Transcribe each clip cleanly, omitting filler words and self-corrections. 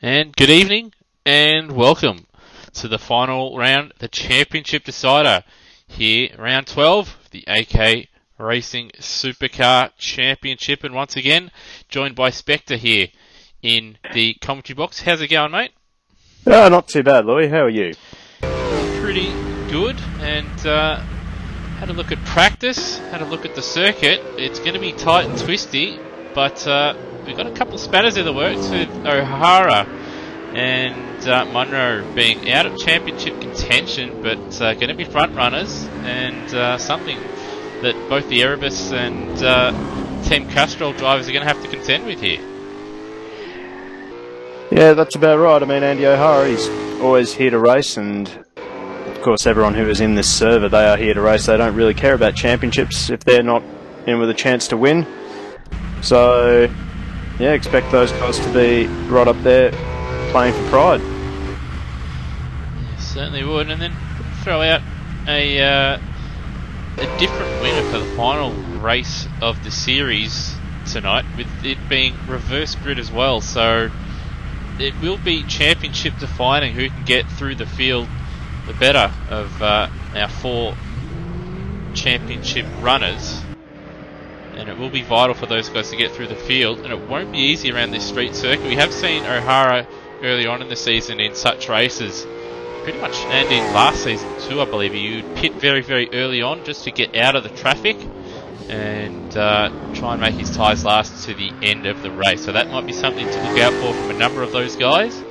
And good evening and welcome to the final round, the championship decider. Here, round 12, the AK Racing Supercar Championship. And once again, joined by Spectre here in the commentary box. How's it going, mate? Not too bad, Louis. How are you? Pretty good. And had a look at practice, had a look at the circuit. It's going to be tight and twisty, but we've got a couple of spatters in the works with O'Hara and Munro being out of championship contention, but going to be front runners, and something that both the Erebus and Team Castrol drivers are going to have to contend with here. Yeah, that's about right. I mean, Andy O'Hara, he's always here to race, and of course everyone who is in this server, they are here to race. They don't really care about championships if they're not in with a chance to win. So, yeah, expect those guys to be right up there playing for pride. Yeah, certainly would. And then throw out a different winner for the final race of the series tonight, with it being reverse grid as well. So it will be championship defining who can get through the field the better of our four championship runners. And it will be vital for those guys to get through the field, and it won't be easy around this street circuit. We have seen O'Hara early on in the season in such races, pretty much, and in last season too, I believe. He would pit very, very early on just to get out of the traffic and try and make his tyres last to the end of the race. So that might be something to look out for from a number of those guys.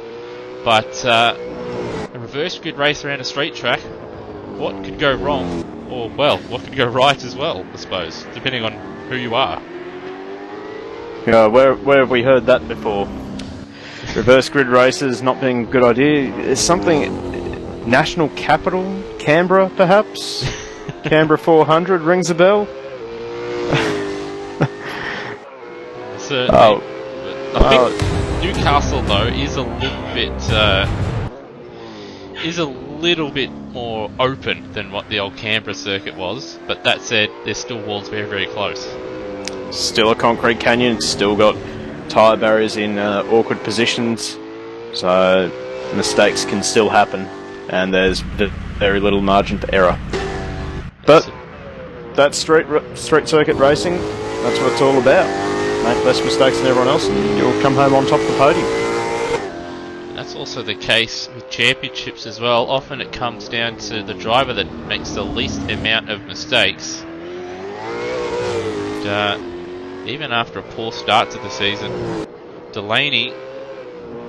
But a reverse grid race around a straight track, what could go wrong? Or, well, what could go right as well, I suppose, depending on who you are. Yeah, where have we heard that before? Reverse grid races not being a good idea. Is something national capital? Canberra, perhaps? Canberra 400 rings a bell? Certainly. I think Newcastle, though, is a little bit more open than what the old Canberra circuit was. But that said, there's still walls very, very close. Still a concrete canyon. Still got tyre barriers in awkward positions. So mistakes can still happen, and there's very little margin for error. But that's street circuit racing. That's what it's all about. Make less mistakes than everyone else, and you'll come home on top of the podium. That's also the case with championships as well. Often it comes down to the driver that makes the least amount of mistakes. And, even after a poor start to the season, Delaney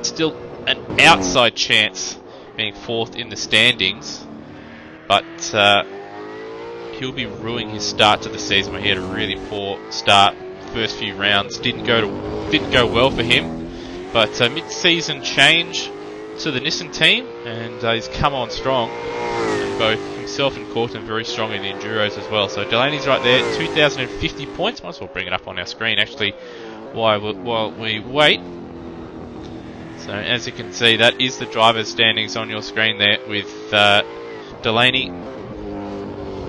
still an outside chance being fourth in the standings, but he'll be ruining his start to the season where he had a really poor start. First few rounds didn't go well for him, but mid-season change to the Nissan team, and he's come on strong, and both himself and Corton very strong in the Enduros as well. So Delaney's right there, 2,050 points. Might as well bring it up on our screen actually while we wait. So as you can see, that is the driver's standings on your screen there, with Delaney,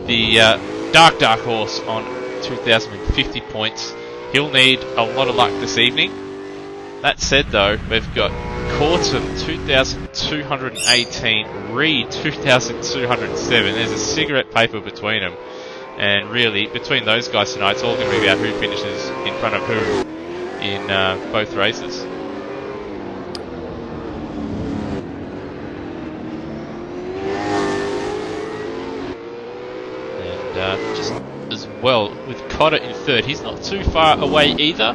the dark horse, on 2,050 points. He'll need a lot of luck this evening. That said, though, we've got Corton 2,218, Reed 2,207. There's a cigarette paper between them, and really between those guys tonight, it's all going to be about who finishes in front of who in both races. And just as well with Cotter in third, he's not too far away either,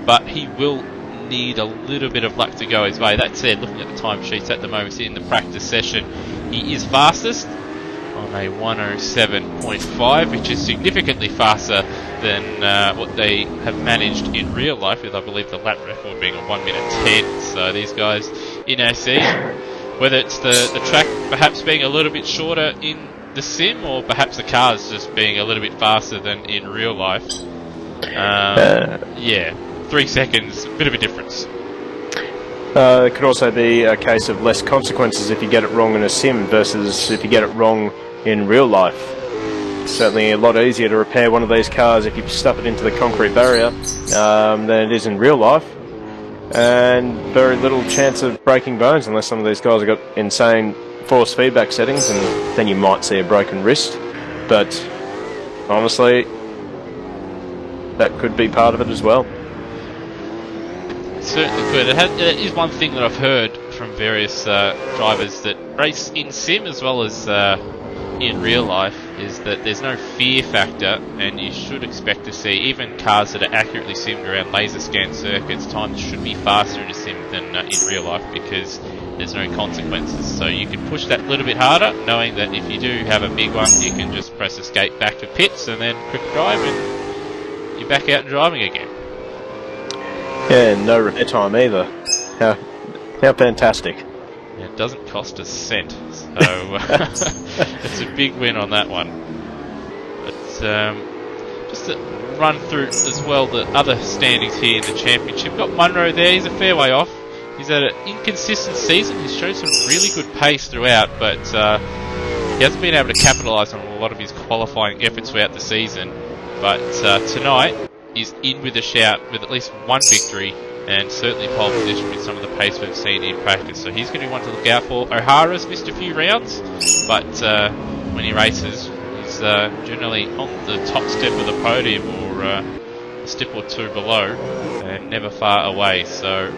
but he will need a little bit of luck to go his way. That said, looking at the timesheets at the moment in the practice session, he is fastest on a 107.5, which is significantly faster than what they have managed in real life, with I believe the lap record being a 1 minute 10. So these guys in AC, whether it's the track perhaps being a little bit shorter in the sim, or perhaps the cars just being a little bit faster than in real life. Yeah, 3 seconds, bit of a difference. It could also be a case of less consequences if you get it wrong in a sim versus if you get it wrong in real life. It's certainly a lot easier to repair one of these cars if you stuff it into the concrete barrier than it is in real life. and very little chance of breaking bones unless some of these guys have got insane force feedback settings, and then you might see a broken wrist. But honestly, that could be part of it as well. It certainly could. It is one thing that I've heard from various drivers that race in sim as well as in real life, is that there's no fear factor, and you should expect to see even cars that are accurately simmed around laser scan circuits, times should be faster in a sim than in real life, because there's no consequences. So you can push that a little bit harder, knowing that if you do have a big one, you can just press escape back to pits and then quick drive and you're back out and driving again. Yeah, no repair time either. How fantastic. Yeah, it doesn't cost a cent, so it's a big win on that one. But just to run through as well the other standings here in the championship. Got Munro there, he's a fair way off. He's had an inconsistent season, he's shown some really good pace throughout, but he hasn't been able to capitalise on a lot of his qualifying efforts throughout the season. But tonight, he's in with a shout with at least one victory, and certainly pole position with some of the pace we've seen in practice. So he's going to be one to look out for. O'Hara's missed a few rounds, but when he races, he's generally on the top step of the podium, or a step or two below, and never far away. So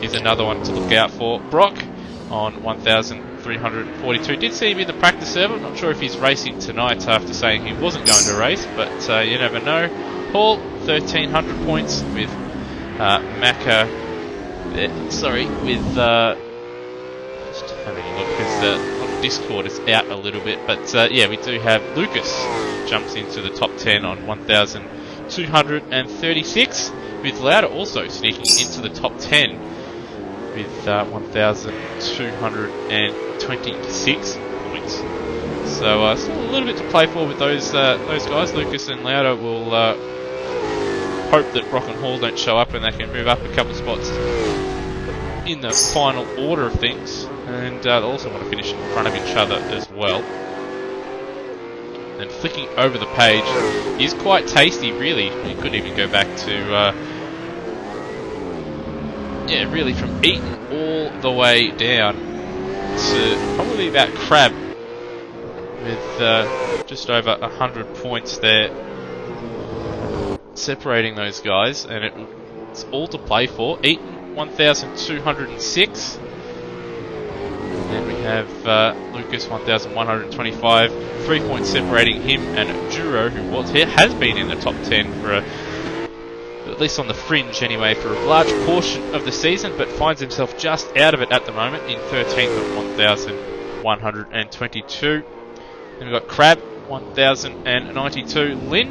he's another one to look out for. Brock on 1,342. Did see him in the practice server. I'm not sure if he's racing tonight after saying he wasn't going to race, but you never know. Paul, 1,300 points with Macca, with just having a look, because on Discord it's out a little bit, but yeah, we do have Lucas jumps into the top 10 on 1,236, with Lauda also sneaking into the top 10 with 1,226 points. So still a little bit to play for with those guys. Lucas and Lauda will hope that Brock and Hall don't show up and they can move up a couple spots in the final order of things, and they'll also want to finish in front of each other as well. And flicking over the page is quite tasty, really. You could even go back to yeah, really from Eaton all the way down to probably about Crab, with just over 100 points there separating those guys, and it's all to play for. Eaton 1,206, and then we have Lucas 1,125, 3 points separating him and Juro, who has been in the top 10 for at least on the fringe anyway, for a large portion of the season, but finds himself just out of it at the moment in 13th at 1,122. Then we've got Crab 1,092, Lynn,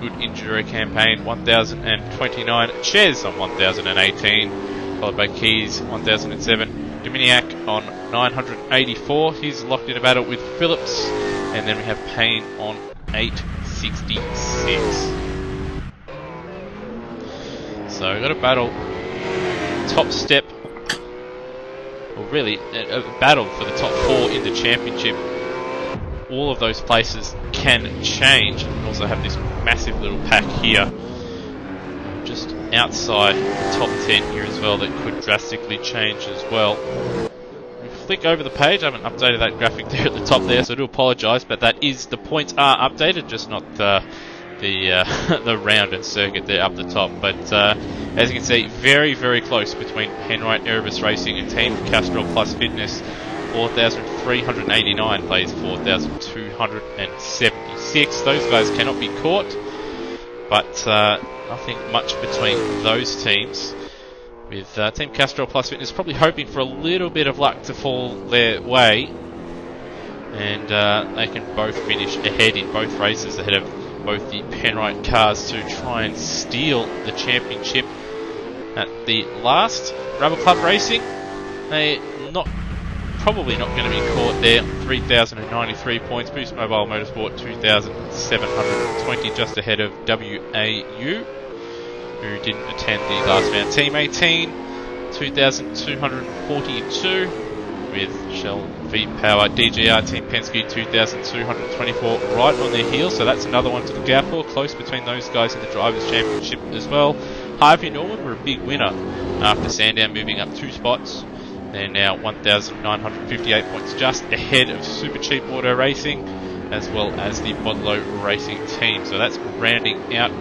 good enduro campaign, 1,029, Ches on 1,018, followed by Keys 1,007, Dominiak on 984, he's locked in a battle with Phillips, and then we have Payne on 866. So we've got a battle, top step, or really a battle for the top 4 in the championship. All of those places can change. We also have this massive little pack here, just outside the top 10 here as well, that could drastically change as well. We flick over the page, I haven't updated that graphic there at the top there, so I do apologise, but that is, the points are updated, just not the round and circuit there up the top. But as you can see, very, very close between Penrite Erebus Racing and Team Castrol Plus Fitness. 4,389 plays 4,276. Those guys cannot be caught, but nothing much between those teams, with Team Castrol Plus Fitness probably hoping for a little bit of luck to fall their way, and they can both finish ahead in both races, ahead of both the Penrite cars, to try and steal the championship. At the last Rubber Club Racing, they probably not going to be caught there. 3,093 points. Boost Mobile Motorsport 2,720, just ahead of WAU, who didn't attend the last round. Team 18, 2,242, with Shell V-Power. DGR Team Penske 2,224, right on their heels, so that's another one to look out for. Close between those guys in the Drivers' Championship as well. Harvey Norman were a big winner after Sandown moving up 2 spots. They're now 1,958 points, just ahead of Super Cheap Auto Racing, as well as the Modlo Racing team. So that's rounding out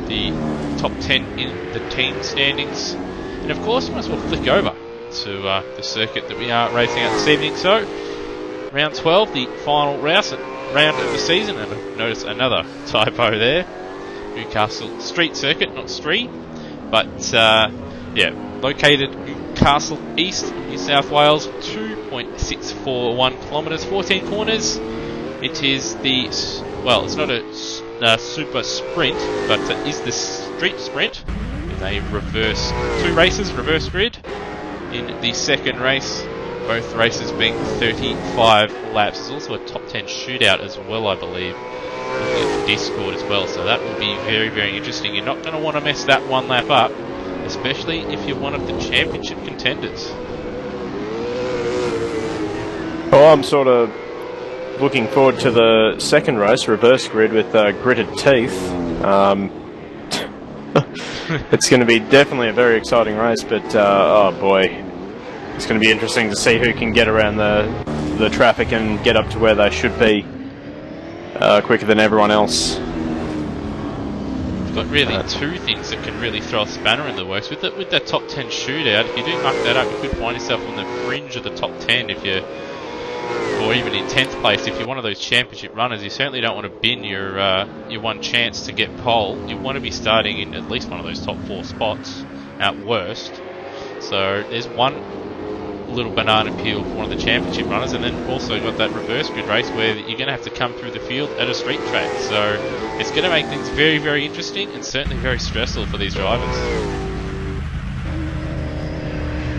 the top 10 in the team standings. And of course, we might as well flick over to the circuit that we are racing at this evening. So, round 12, the final round of the season, and I notice another typo there. Newcastle Street Circuit, not Street, but yeah, located Newcastle East, New South Wales, 2.641 kilometres, 14 corners. It is the, well, it's not a super sprint, but it is the street sprint with a reverse, 2 races, reverse grid in the second race. Both races being 35 laps. There's also a top 10 shootout as well, I believe. Looking at the Discord as well, so that will be very, very interesting. You're not going to want to mess that one lap up, especially if you're one of the championship contenders. Well, I'm sort of looking forward to the second race, reverse grid with gritted teeth. It's going to be definitely a very exciting race, but oh boy. It's going to be interesting to see who can get around the traffic and get up to where they should be quicker than everyone else. We've got really 2 things that can really throw a spanner in the works. With that top 10 shootout, if you do muck that up, you could find yourself on the fringe of the top 10 if you're, or even in 10th place if you're one of those championship runners. You certainly don't want to bin your one chance to get pole. You want to be starting in at least one of those top 4 spots at worst. So there's one little banana peel for one of the championship runners, and then also got that reverse grid race where you're going to have to come through the field at a street track. So it's going to make things very, very interesting and certainly very stressful for these drivers.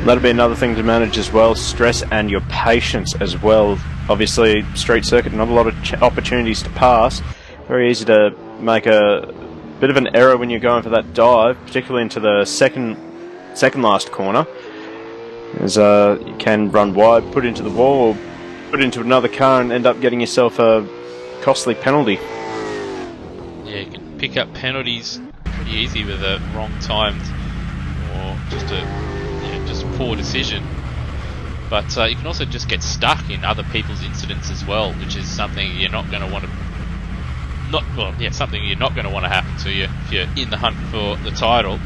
That'll be another thing to manage as well, stress and your patience as well. Obviously, street circuit, not a lot of opportunities to pass. Very easy to make a bit of an error when you're going for that dive, particularly into the second last corner. As you can run wide, put into the wall, or put into another car and end up getting yourself a costly penalty. Yeah, you can pick up penalties pretty easy with a wrong timed or just a poor decision. But you can also just get stuck in other people's incidents as well, which is something you're not going to want to. Something you're not going to want to happen to you if you're in the hunt for the title.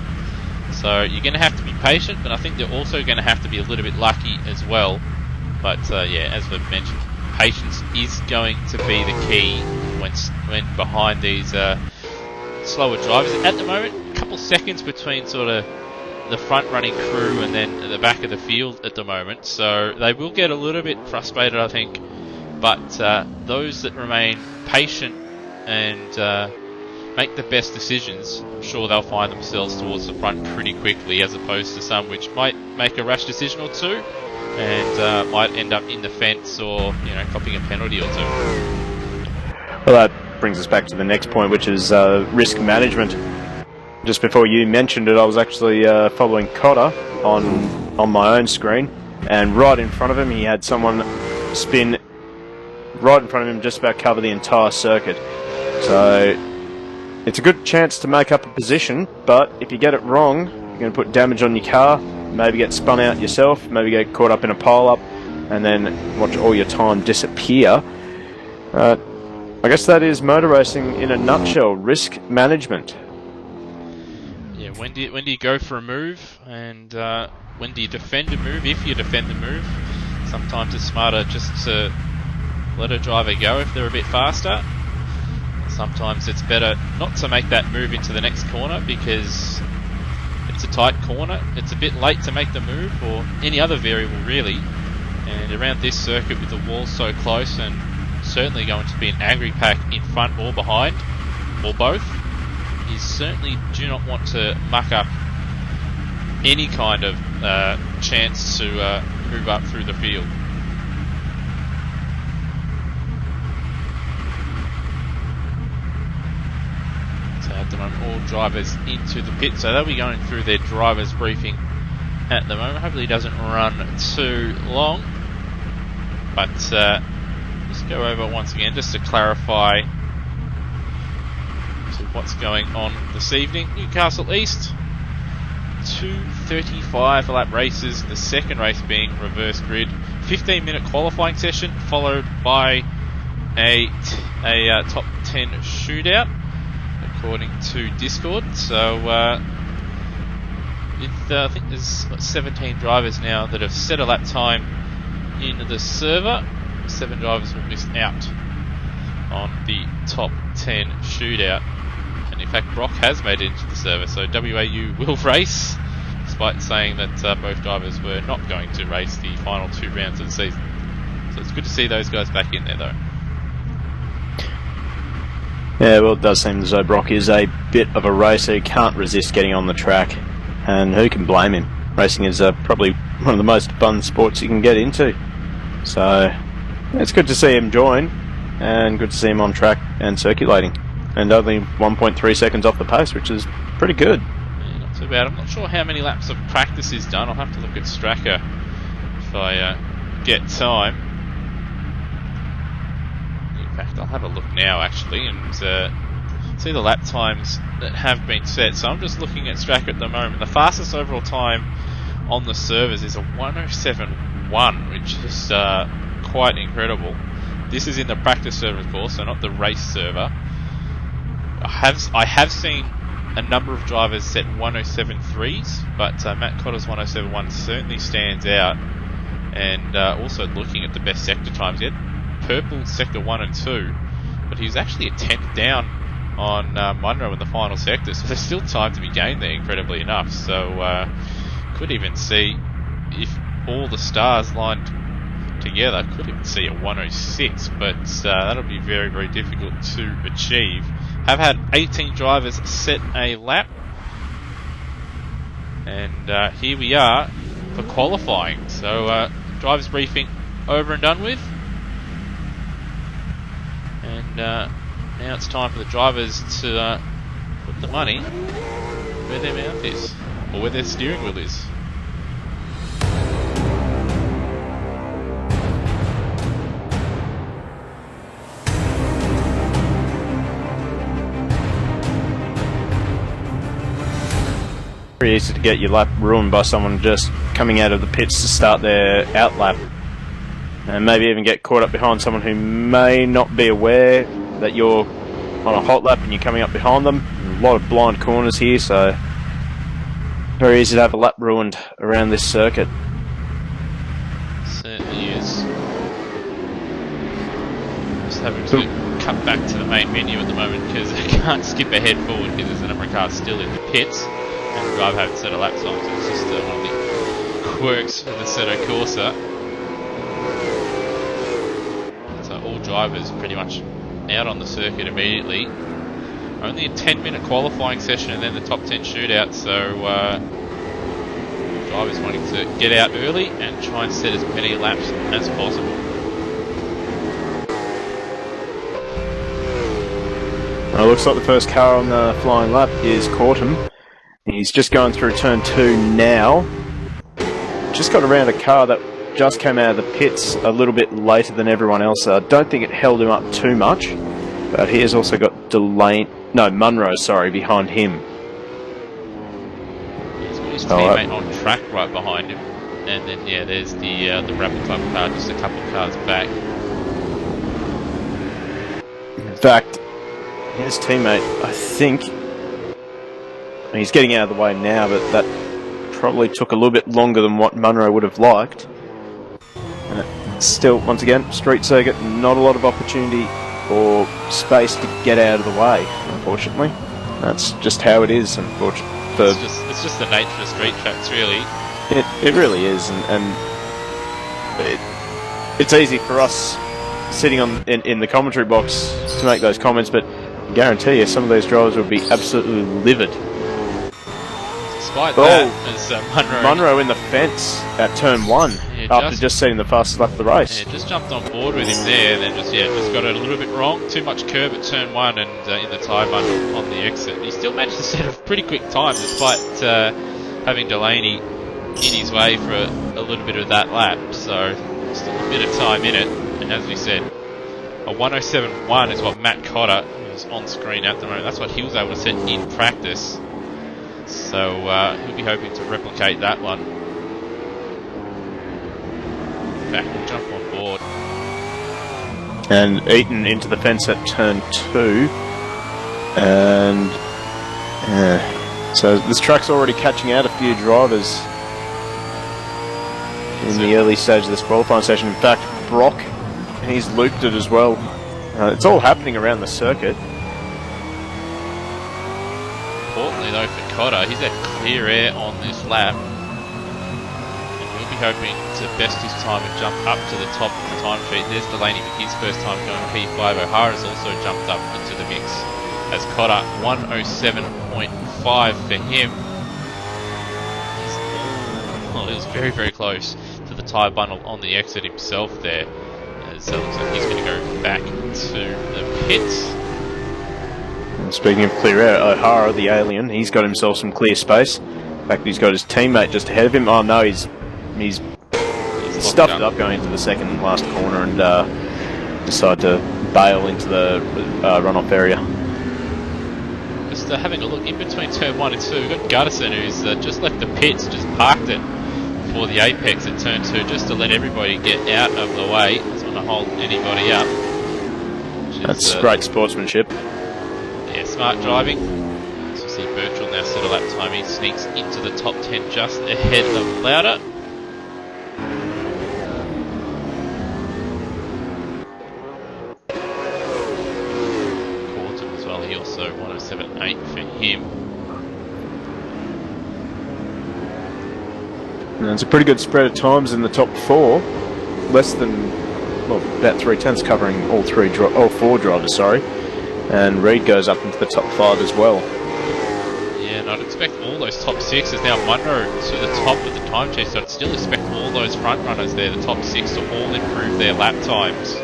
So you're going to have to be patient, but I think they're also going to have to be a little bit lucky as well. But yeah, as we've mentioned, patience is going to be the key when behind these slower drivers. At the moment, a couple seconds between sort of the front running crew and then at the back of the field at the moment. So they will get a little bit frustrated, I think. But those that remain patient and make the best decisions, I'm sure they'll find themselves towards the front pretty quickly, as opposed to some which might make a rash decision or two and might end up in the fence or copping a penalty or two. Well, that brings us back to the next point, which is risk management. Just before you mentioned it, I was actually following Cotter on my own screen, and right in front of him he had someone spin right in front of him, just about cover the entire circuit. So it's a good chance to make up a position, but if you get it wrong, you're going to put damage on your car, maybe get spun out yourself, maybe get caught up in a pile-up, and then watch all your time disappear. I guess that is motor racing in a nutshell, risk management. Yeah, when do you go for a move, and when do you defend a move, if you defend the move? Sometimes it's smarter just to let a driver go if they're a bit faster. Sometimes it's better not to make that move into the next corner because it's a tight corner. It's a bit late to make the move, or any other variable really. And around this circuit with the wall so close, and certainly going to be an agri pack in front or behind, or both, you certainly do not want to muck up any kind of chance to move up through the field. At the moment, all drivers into the pit, so they'll be going through their drivers briefing at the moment. Hopefully it doesn't run too long, but just go over once again just to clarify what's going on this evening. Newcastle East, 2:35 lap races, the second race being reverse grid. 15-minute qualifying session followed by a top 10 shootout according to Discord. So I think there's 17 drivers now that have set a lap time in the server. 7 drivers will miss out on the top 10 shootout, and in fact Brock has made it into the server, so WAU will race, despite saying that both drivers were not going to race the final 2 rounds of the season. So it's good to see those guys back in there though. Yeah, well, it does seem as though Brock is a bit of a racer. He can't resist getting on the track, and who can blame him? Racing is probably one of the most fun sports you can get into. So it's good to see him join, and good to see him on track and circulating, and only 1.3 seconds off the pace, which is pretty good. Yeah, not too bad. I'm not sure how many laps of practice he's done. I'll have to look at Straka if I get time. In fact, I'll have a look now actually and see the lap times that have been set. So I'm just looking at Straka at the moment. The fastest overall time on the servers is a 1:07.1, which is quite incredible. This is in the practice server, of course, so not the race server. I have seen a number of drivers set 1:07.3s, but Matt Cotter's 1:07.1 certainly stands out. And also looking at the best sector times, he had purple sector 1 and 2, but he's actually a 10th down on Munro in the final sector, so there's still time to be gained there, incredibly enough. So could even see, if all the stars lined together, could even see a 1:06, but that'll be very, very difficult to achieve. Have had 18 drivers set a lap, and here we are for qualifying. So drivers briefing over and done with, and now it's time for the drivers to put the money where their mouth is, or where their steering wheel is. Very easy to get your lap ruined by someone just coming out of the pits to start their out lap, and maybe even get caught up behind someone who may not be aware that you're on a hot lap and you're coming up behind them. A lot of blind corners here, so very easy to have a lap ruined around this circuit. Certainly is. Just having to cut back to the main menu at the moment because I can't skip ahead forward because there's a number of cars still in the pits. And the driver haven't set a lap time, so it's just one of the quirks of the Assetto Corsa. So all drivers pretty much out on the circuit immediately. Only a 10-minute qualifying session and then the top 10 shootout, so drivers wanting to get out early and try and set as many laps as possible. Well, it looks like the first car on the flying lap is Cortum. He's just going through turn 2 now. Just got around a car that just came out of the pits a little bit later than everyone else. I don't think it held him up too much. But he has also got Munro, behind him. He's got his teammate on track right behind him. And then, yeah, there's the Rebel Club car just a couple of cars back. In fact, his teammate, I think... He's getting out of the way now, but that probably took a little bit longer than what Munro would have liked. Still, once again, street circuit, not a lot of opportunity or space to get out of the way, unfortunately. That's just how it is, unfortunately. It's just the nature of street tracks, really. It really is, and it's easy for us sitting in the commentary box to make those comments, but I guarantee you some of these drivers would be absolutely livid. Despite that, as Munro in the fence at turn 1 after just setting the fastest lap of the race. Yeah, just jumped on board with him there, and then just got it a little bit wrong. Too much curb at turn 1 and in the tyre bundle on the exit. He still managed to set a pretty quick time despite having Delaney in his way for a little bit of that lap. So still a bit of time in it, and as we said, a 1:07.1 is what Matt Cotter is on screen at the moment. That's what he was able to set in practice. So he'll be hoping to replicate that one. In fact, we'll jump on board. And Eaton into the fence at turn 2. And so this track's already catching out a few drivers in the early stage of this qualifying session. In fact, Brock, he's looped it as well. It's all happening around the circuit. Importantly though for Cotter, he's at clear air on this lap. And we'll be hoping to best his time and jump up to the top of the time sheet. There's Delaney with his first time going P5. O'Hara's also jumped up into the mix as Cotter, 107.5 for him. It was very, very close to the tyre bundle on the exit himself there. So it looks like he's going to go back to the pits. And speaking of clear air, O'Hara, the alien, he's got himself some clear space. In fact, he's got his teammate just ahead of him. Oh no, he's stuffed it up going into the second last corner and decided to bail into the runoff area. Just having a look in between turn 1 and 2, we've got Gutterson who's just left the pits, just parked it for the apex at turn 2 just to let everybody get out of the way. Doesn't want to hold anybody up. That's great sportsmanship. Yeah, smart driving. As you see Birchall now set a lap time, he sneaks into the top 10 just ahead of Lauder. Corton as well, he also 107.8 for him. And it's a pretty good spread of times in the top 4. Less than, well, about 3/10 covering all 4 drivers, sorry. And Reed goes up into the top 5 as well. Yeah, and I'd expect all those top 6. There's now Munro to the top of the time chase, so I'd still expect all those front runners there, the top 6, to all improve their lap times.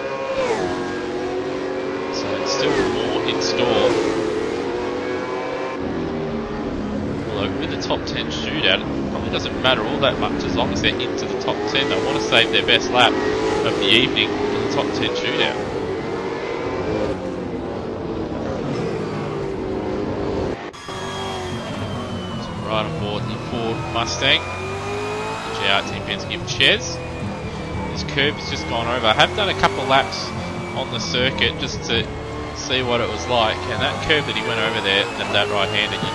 So it's still more in store. Although with the top 10 shootout, it probably doesn't matter all that much as long as they're into the top 10. They want to save their best lap of the evening for the top 10 shootout. So right on board the Ford Mustang. The GR team fans give Ches. This curve has just gone over. I have done a couple laps on the circuit just to see what it was like, and that curve that he went over there, that right-hander, you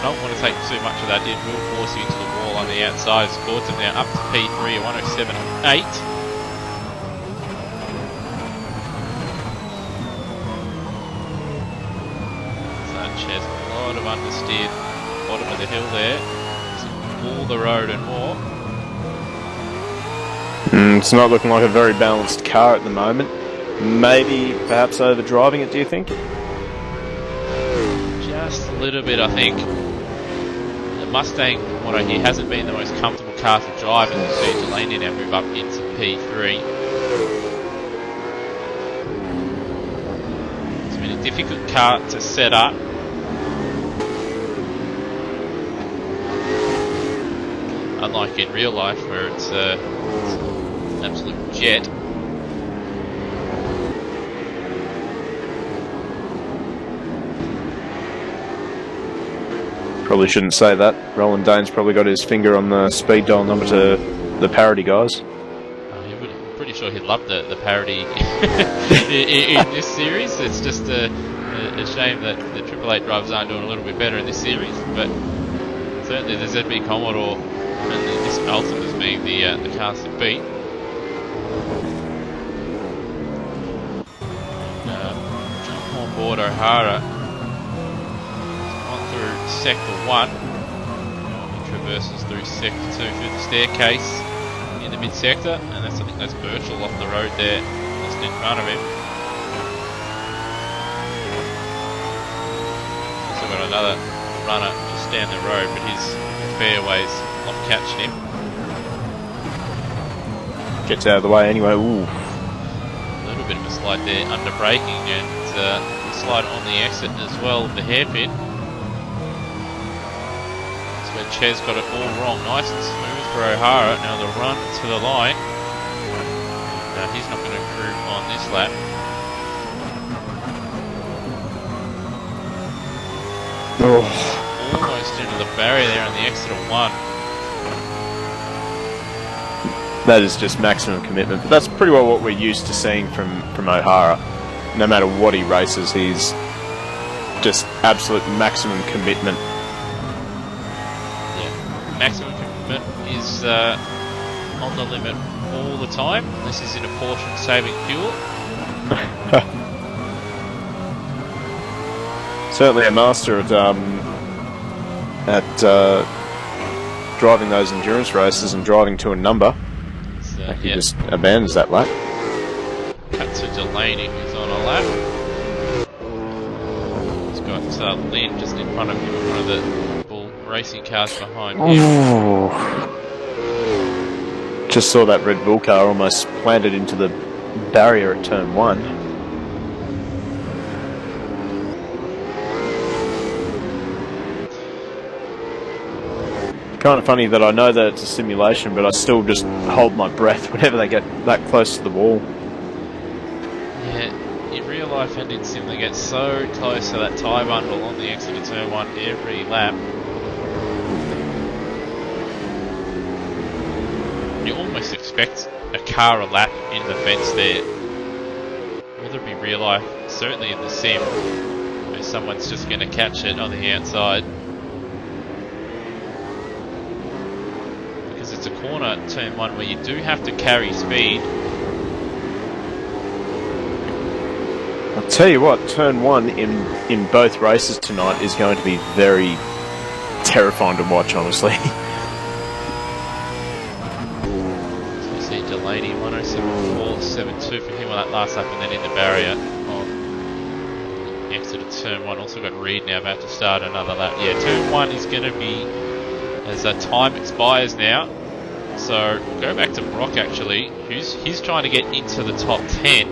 don't want to take too much of that. It will force you into the wall on the outside. Scores him now up to P3 at 107.8. Sanchez, a lot of understeered bottom of the hill there. All the road and more. It's not looking like a very balanced car at the moment. Maybe, perhaps over-driving it, do you think? Just a little bit, I think. The Mustang, what I hear, hasn't been the most comfortable car to drive, and we'll see Delaney now move up into P3. It's been a difficult car to set up. Unlike in real life, where it's an absolute jet. Probably shouldn't say that. Roland Dane's probably got his finger on the speed dial number to the parody guys. I'm pretty sure he'd love the parody in this series. It's just a shame that the Triple Eight drivers aren't doing a little bit better in this series, but certainly the ZB Commodore and this Alton as being the cars to beat. Jump on board O'Hara. Through sector 1, he traverses through sector 2 through the staircase in the mid-sector, and I think that's Birchall off the road there, just in front of him. Also got another runner just down the road, but he's a fair ways off catching him. Gets out of the way anyway. Ooh. A little bit of a slide there, under braking, and slide on the exit as well, the hairpin. Where Ches got it all wrong. Nice and smooth for O'Hara. Now the run to the line. Now he's not going to improve on this lap. Oh. Almost into the barrier there on the exit of 1. That is just maximum commitment. But that's pretty well what we're used to seeing from O'Hara. No matter what he races, he's just absolute maximum commitment. Yeah, maximum commitment is on the limit all the time. This is in a portion saving fuel. Certainly a master at driving those endurance races and driving to a number. He just abandons that lap. Cut to Delaney, who's on a lap. He's got Lynn just in front of him, one of the Bull racing cars behind him. Just saw that Red Bull car almost planted into the barrier at turn 1. Kind of funny that I know that it's a simulation, but I still just hold my breath whenever they get that close to the wall. Yeah, in real life and in sim they get so close to that tyre bundle on the exit of turn 1 every lap. You almost expect a car a lap in the fence there. Whether it be real life, certainly in the sim, where someone's just going to catch it on the outside. Because it's a corner, turn 1, where you do have to carry speed. I'll tell you what, turn 1 in both races tonight is going to be very terrifying to watch, honestly. Delaney, 107.472 for him on that last lap, and then in the barrier on the exit of turn 1. Also got Reed now about to start another lap. Yeah, turn 1 is going to be, as time expires now. So we'll go back to Brock actually, he's trying to get into the top 10.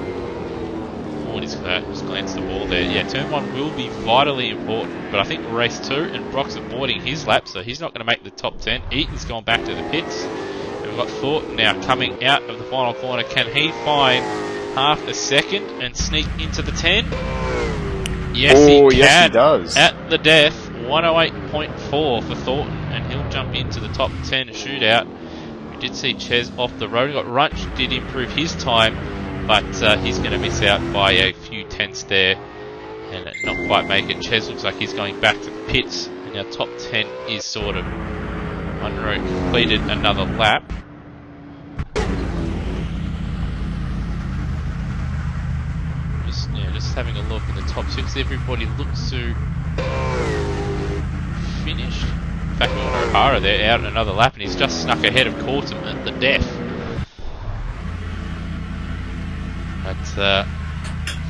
Oh, just glanced the ball there. Yeah, turn 1 will be vitally important, but I think race 2 and Brock's avoiding his lap, so he's not going to make the top 10. Eaton's gone back to the pits. We've got Thornton now coming out of the final corner. Can he find half a second and sneak into the 10? Yes, he can. Yes, he does. At the death, 108.4 for Thornton, and he'll jump into the top 10 shootout. We did see Ches off the road. Got Runch did improve his time, but he's going to miss out by a few tenths there and not quite make it. Ches looks like he's going back to the pits, and our top 10 is sorted. Munro completed another lap. Just having a look in the top 6. Everybody looks to finished. In fact, we've got O'Hara there out another lap, and he's just snuck ahead of Cortum at the death. But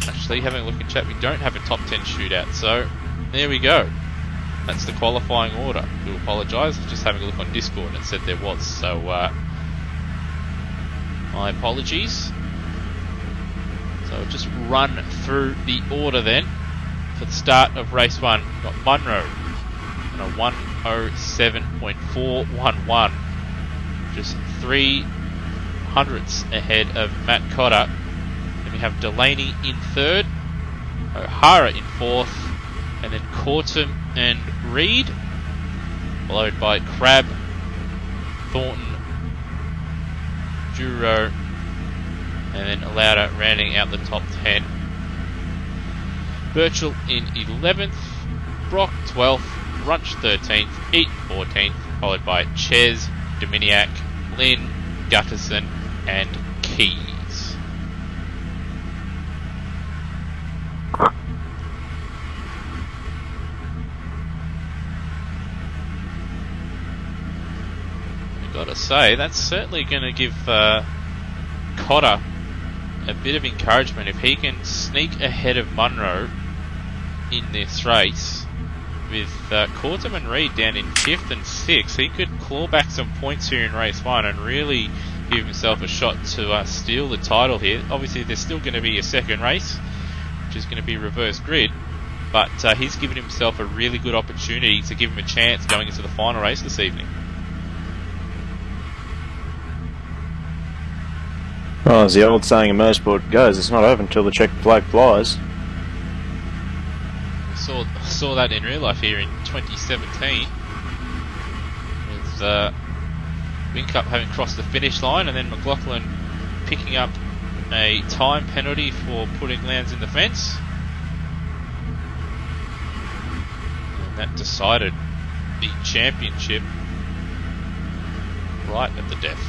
actually, having a look in chat, we don't have a top 10 shootout, so there we go. That's the qualifying order. I do apologise, just having a look on Discord and it said there was, so my apologies. So we'll just run through the order then for the start of race 1. We've got Munro on a 107.411, just 3 hundredths ahead of Matt Cotter. Then we have Delaney in 3rd, O'Hara in 4th, and then Cortum and Reed, followed by Crabb, Thornton, Duro, and then Lauda rounding out the top 10. Birchall in 11th, Brock 12th, Runch 13th, Eaton 14th, followed by Ches, Dominiak, Lynn, Gutterson, and Keys. Gotta say, that's certainly going to give Cotter a bit of encouragement if he can sneak ahead of Munro in this race. With Cortum and Reed down in 5th and 6th, he could claw back some points here in race 1 and really give himself a shot to steal the title here. Obviously, there's still going to be a second race, which is going to be reverse grid, but he's given himself a really good opportunity to give him a chance going into the final race this evening. Well, as the old saying in motorsport goes, it's not over until the checkered flag flies. saw that in real life here in 2017 with Whincup having crossed the finish line, and then McLaughlin picking up a time penalty for putting Lowndes in the fence, and that decided the championship right at the death.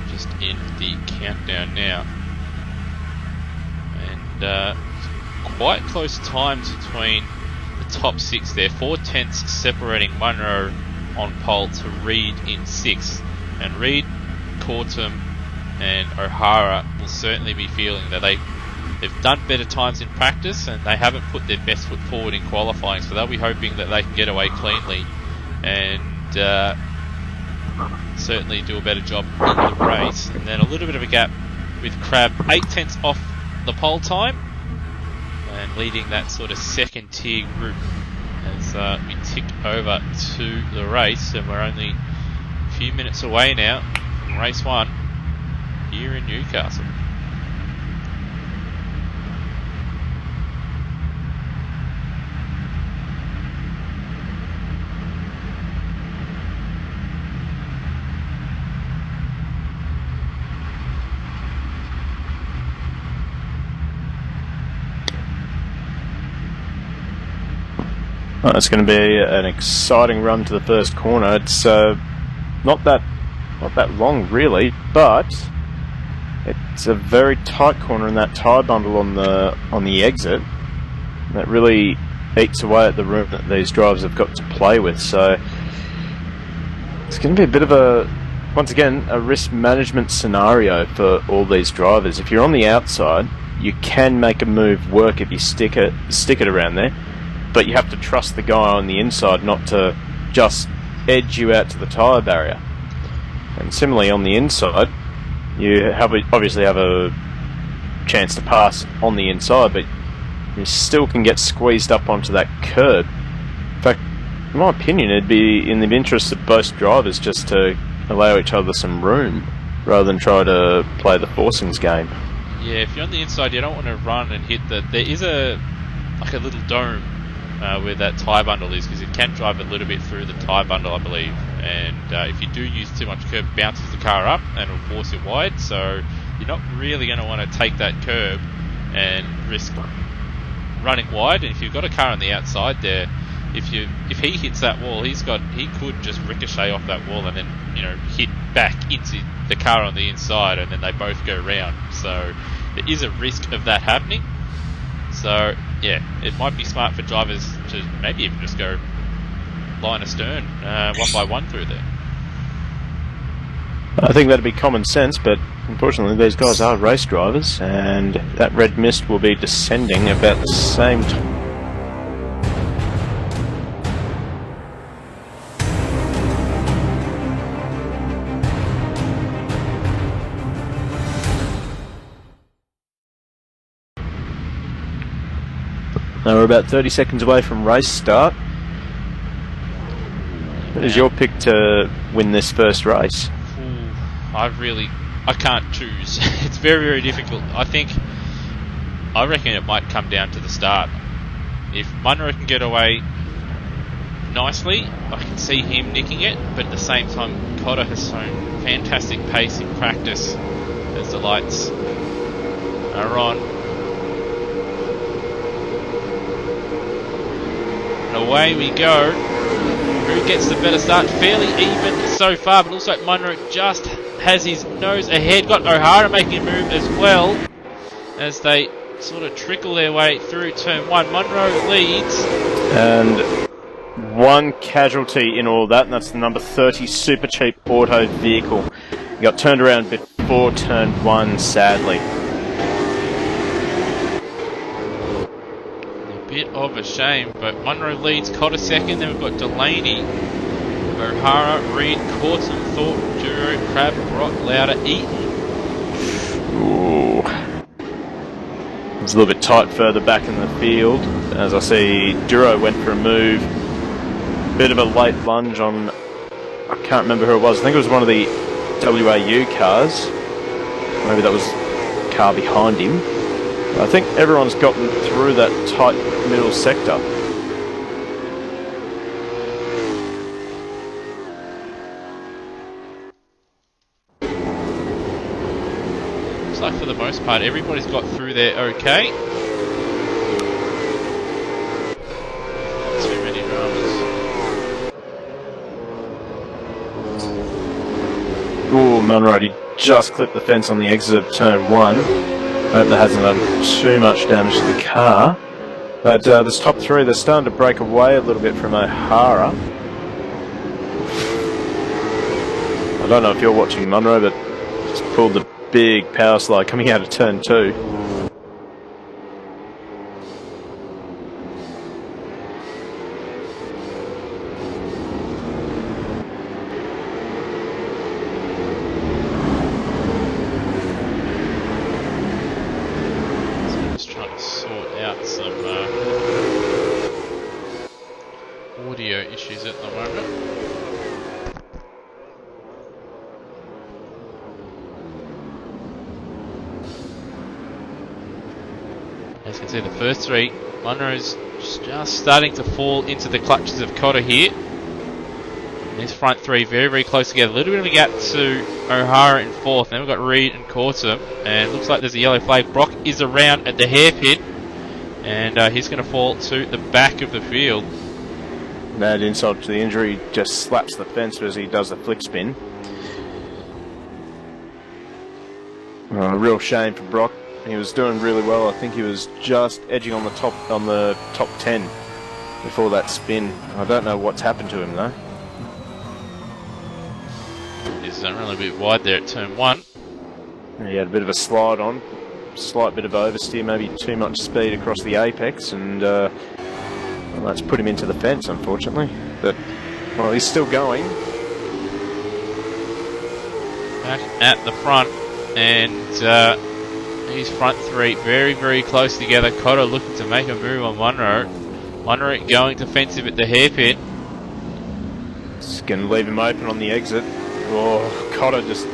Just in the countdown now, and quite close times between the top six there. 4/10 separating Munro on pole to Reid in sixth, and Reid, Cortum and O'Hara will certainly be feeling that they've done better times in practice and they haven't put their best foot forward in qualifying, so they'll be hoping that they can get away cleanly and certainly do a better job in the race. And then a little bit of a gap with Crab, 8/10 off the pole time and leading that sort of second tier group as we tick over to the race, and we're only a few minutes away now from race one here in Newcastle. Well, it's going to be an exciting run to the first corner. It's not that long really, but it's a very tight corner in that tyre bundle on the exit. That really eats away at the room that these drivers have got to play with. So it's going to be a bit of once again, a risk management scenario for all these drivers. If you're on the outside, you can make a move work if you stick it around there. But you have to trust the guy on the inside not to just edge you out to the tyre barrier. And similarly on the inside, you obviously have a chance to pass on the inside, but you still can get squeezed up onto that curb. In fact, in my opinion, it'd be in the interest of both drivers just to allow each other some room rather than try to play the forcings game. Yeah, if you're on the inside, you don't want to run and hit that. There is a little dome where that tyre bundle is, because it can drive a little bit through the tyre bundle, I believe, and if you do use too much curb, it bounces the car up and will force it wide, so you're not really going to want to take that curb and risk running wide. And if you've got a car on the outside there, if he hits that wall, he could just ricochet off that wall and then hit back into the car on the inside, and then they both go round. So there is a risk of that happening. So yeah, it might be smart for drivers to maybe even just go line astern one by one through there. I think that'd be common sense, but unfortunately these guys are race drivers, and that red mist will be descending about the same time. Now we're about 30 seconds away from race start. What is your pick to win this first race? I can't choose. It's very, very difficult. I reckon it might come down to the start. If Munro can get away nicely, I can see him nicking it, but at the same time, Cotter has shown fantastic pace in practice as the lights are on. Away we go. Who gets the better start? Fairly even so far, but looks like Munro just has his nose ahead. Got O'Hara making a move as well as they sort of trickle their way through turn one. Munro leads. And one casualty in all that, and that's the number 30 Super Cheap Auto vehicle. He got turned around before turn one, sadly. Bit of a shame, but Munro leads, Cotter second, then we've got Delaney, O'Hara, Reid, Cortum, Thorpe, Duro, Crab, Brock, Lauder, Eaton. Ooh. It's a little bit tight further back in the field, as I see Duro went for a move. Bit of a late lunge on, I can't remember who it was, I think it was one of the WAU cars. Maybe that was car behind him. I think everyone's gotten through that tight middle sector. Looks like for the most part everybody's got through there okay. Not too many dramas. Ooh, Munro, he just clipped the fence on the exit of turn 1. Hope that hasn't done too much damage to the car. But this top 3, they're starting to break away a little bit from O'Hara. I don't know if you're watching Munro, but just pulled the big power slide coming out of turn 2. Audio issues at the moment. As you can see, the first 3, Munro's just starting to fall into the clutches of Cotter here. And his front 3 very, very close together. A little bit of a gap to O'Hara in 4th. Then we've got Reed and Cortum. And it looks like there's a yellow flag. Brock is around at the hairpin. And he's going to fall to the back of the field. Mad insult to the injury, just slaps the fence as he does the flick spin. A real shame for Brock. He was doing really well. I think he was just edging on the top 10 before that spin. I don't know what's happened to him though. He's really a bit wide there at turn 1. He had a bit of a slide on, slight bit of oversteer, maybe too much speed across the apex, and well, that's put him into the fence, unfortunately. But, well, he's still going. Back at the front, and his front 3 very, very close together. Cotter looking to make a move on Munro. Munro going defensive at the hairpin. Just going to leave him open on the exit. Oh, Cotter just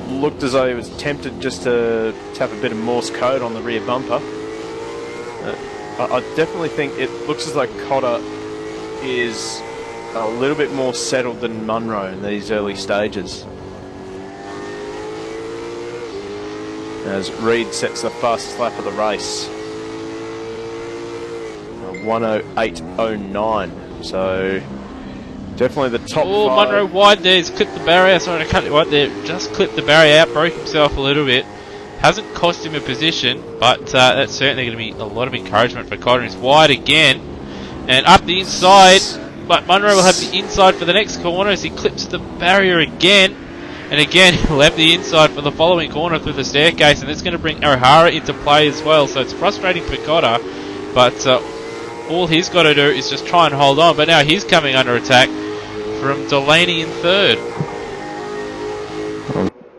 looked as though he was tempted just to tap a bit of Morse code on the rear bumper. I definitely think it looks as though Cotter is a little bit more settled than Munro in these early stages. As Reed sets the fastest lap of the race. 1:08.09. So definitely the top 5. Munro wide there. He's clipped the barrier. Sorry, I cut it right there. Just clipped the barrier out. Broke himself a little bit. Hasn't cost him a position, but that's certainly going to be a lot of encouragement for Cotter. He's wide again, and up the inside, but Munro will have the inside for the next corner as he clips the barrier again, and again he'll have the inside for the following corner through the staircase, and that's going to bring O'Hara into play as well, so it's frustrating for Cotter, but all he's got to do is just try and hold on, but now he's coming under attack from Delaney in 3rd.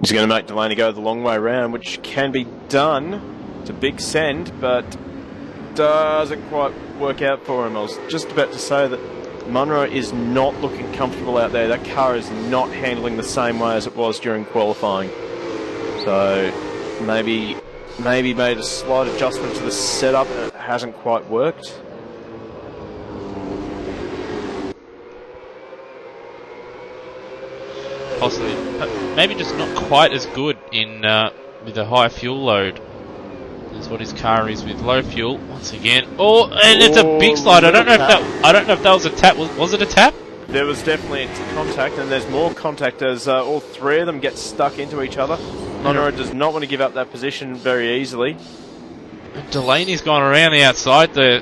He's going to make Delaney go the long way around, which can be done. It's a big send, but doesn't quite work out for him. I was just about to say that Munro is not looking comfortable out there. That car is not handling the same way as it was during qualifying. So maybe made a slight adjustment to the setup and it hasn't quite worked. Possibly, maybe just not quite as good in with a high fuel load as what his car is with low fuel. Once again, and it's a big slide. I don't know if that was a tap. Was it a tap? There was definitely contact, and there's more contact as all 3 of them get stuck into each other. Munro does not want to give up that position very easily. And Delaney's gone around the outside there,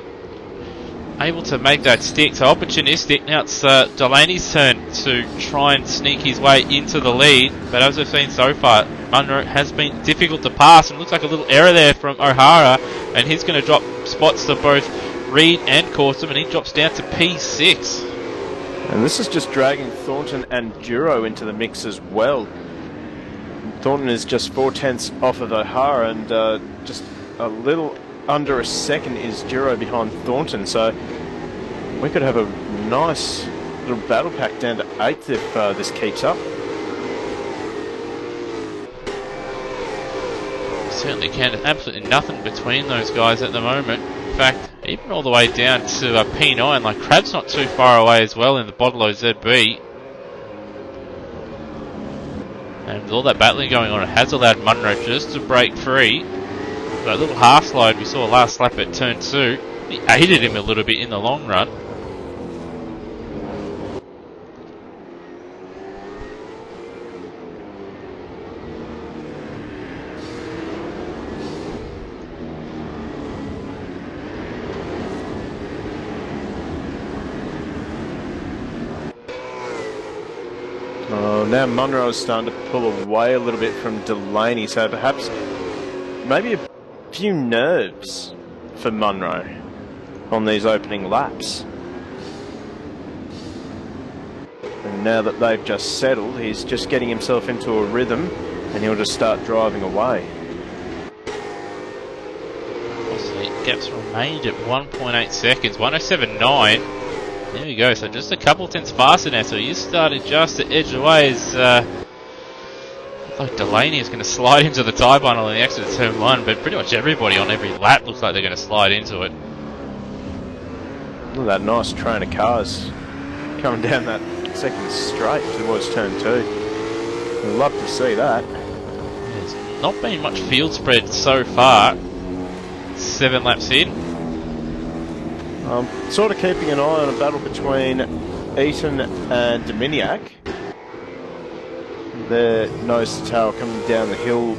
able to make that stick. So opportunistic. Now it's Delaney's turn to try and sneak his way into the lead. But as we've seen so far, Munro has been difficult to pass. And it looks like a little error there from O'Hara. And he's going to drop spots to both Reed and Cortum. And he drops down to P6. And this is just dragging Thornton and Duro into the mix as well. Thornton is just 4/10 off of O'Hara. And just a little under a second is Duro behind Thornton, so we could have a nice little battle pack down to 8th if this keeps up. certainly can. There's absolutely nothing between those guys at the moment. In fact, even all the way down to P9, like Crab's not too far away as well in the Bodlow ZB. And with all that battling going on, it has allowed Munro just to break free. That little half slide we saw last lap at turn 2, he aided him a little bit in the long run. Now Munro is starting to pull away a little bit from Delaney, so perhaps maybe a few nerves for Munro on these opening laps. And now that they've just settled, he's just getting himself into a rhythm and he'll just start driving away. Obviously, gaps remained at 1.8 seconds, 107.9. There we go, so just a couple tenths faster now, so he started just to edge away as like Delaney is going to slide into the tyre bundle on the exit of turn 1, but pretty much everybody on every lap looks like they're going to slide into it. Look at that nice train of cars coming down that second straight towards turn 2. I'd love to see that. There's not been much field spread so far, 7 laps in. Sort of keeping an eye on a battle between Eaton and Dominiak. Their nose to tail coming down the hill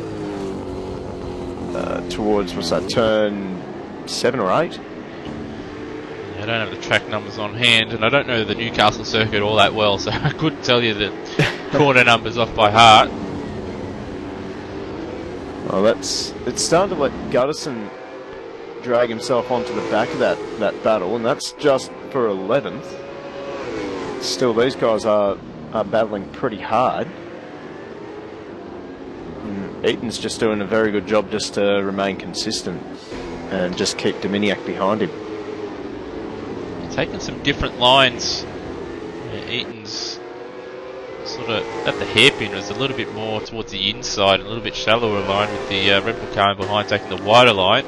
towards, what's that, turn 7 or 8? I don't have the track numbers on hand, and I don't know the Newcastle circuit all that well, so I couldn't tell you the corner numbers off by heart. Well, it's starting to let Gutterson drag himself onto the back of that battle, and that's just for 11th. Still, these guys are battling pretty hard. And Eaton's just doing a very good job just to remain consistent and just keep Dominiak behind him. Taking some different lines. Eaton's sort of at the hairpin was a little bit more towards the inside, a little bit shallower line with the Red Bull car behind taking the wider line.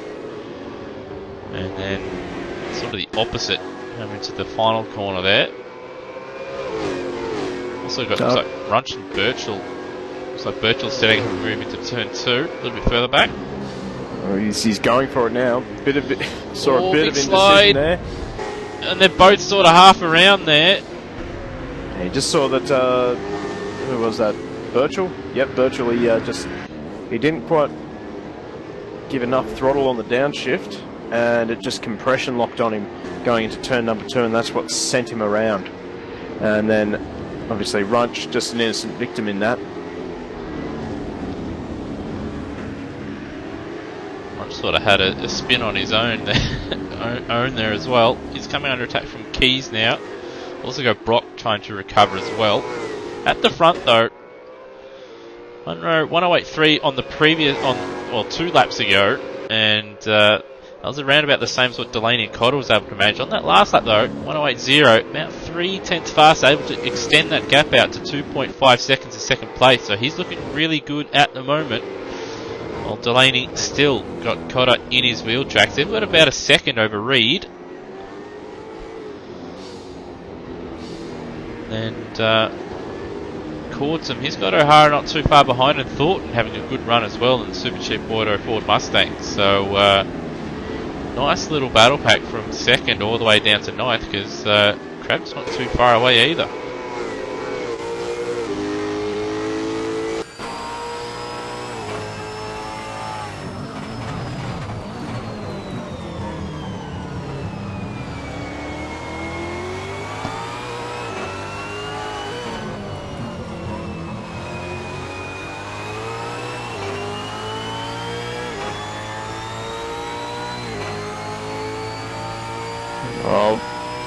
And then sort of the opposite coming into the final corner there. Also got looks like Runch and Birchall. Looks like Birchall's setting up a move into turn 2, a little bit further back. Oh, he's going for it now. Saw a bit of indecision slide there. And they're both sort of half around there. He just saw that. Who was that? Birchall? Yep, Birchall. He didn't quite give enough throttle on the downshift, and it just compression locked on him going into turn number 2, and that's what sent him around. And then, obviously, Runch, just an innocent victim in that. Runch sort of had a spin on his own there as well. He's coming under attack from Keys now. Also got Brock trying to recover as well. At the front though, Munro 108.3 on the previous, 2 laps ago, and that was around about the same as what Delaney and Cotter was able to manage. On that last lap though, 108.0, about 3 tenths faster, able to extend that gap out to 2.5 seconds in second place. So he's looking really good at the moment. While Delaney still got Cotter in his wheel tracks. They've got about a second over Reed. And Cordsom, he's got O'Hara not too far behind, and Thornton having a good run as well in the Super Cheap Auto Ford Mustang. So nice little battle pack from 2nd all the way down to 9th, because Crab's not too far away either. Well,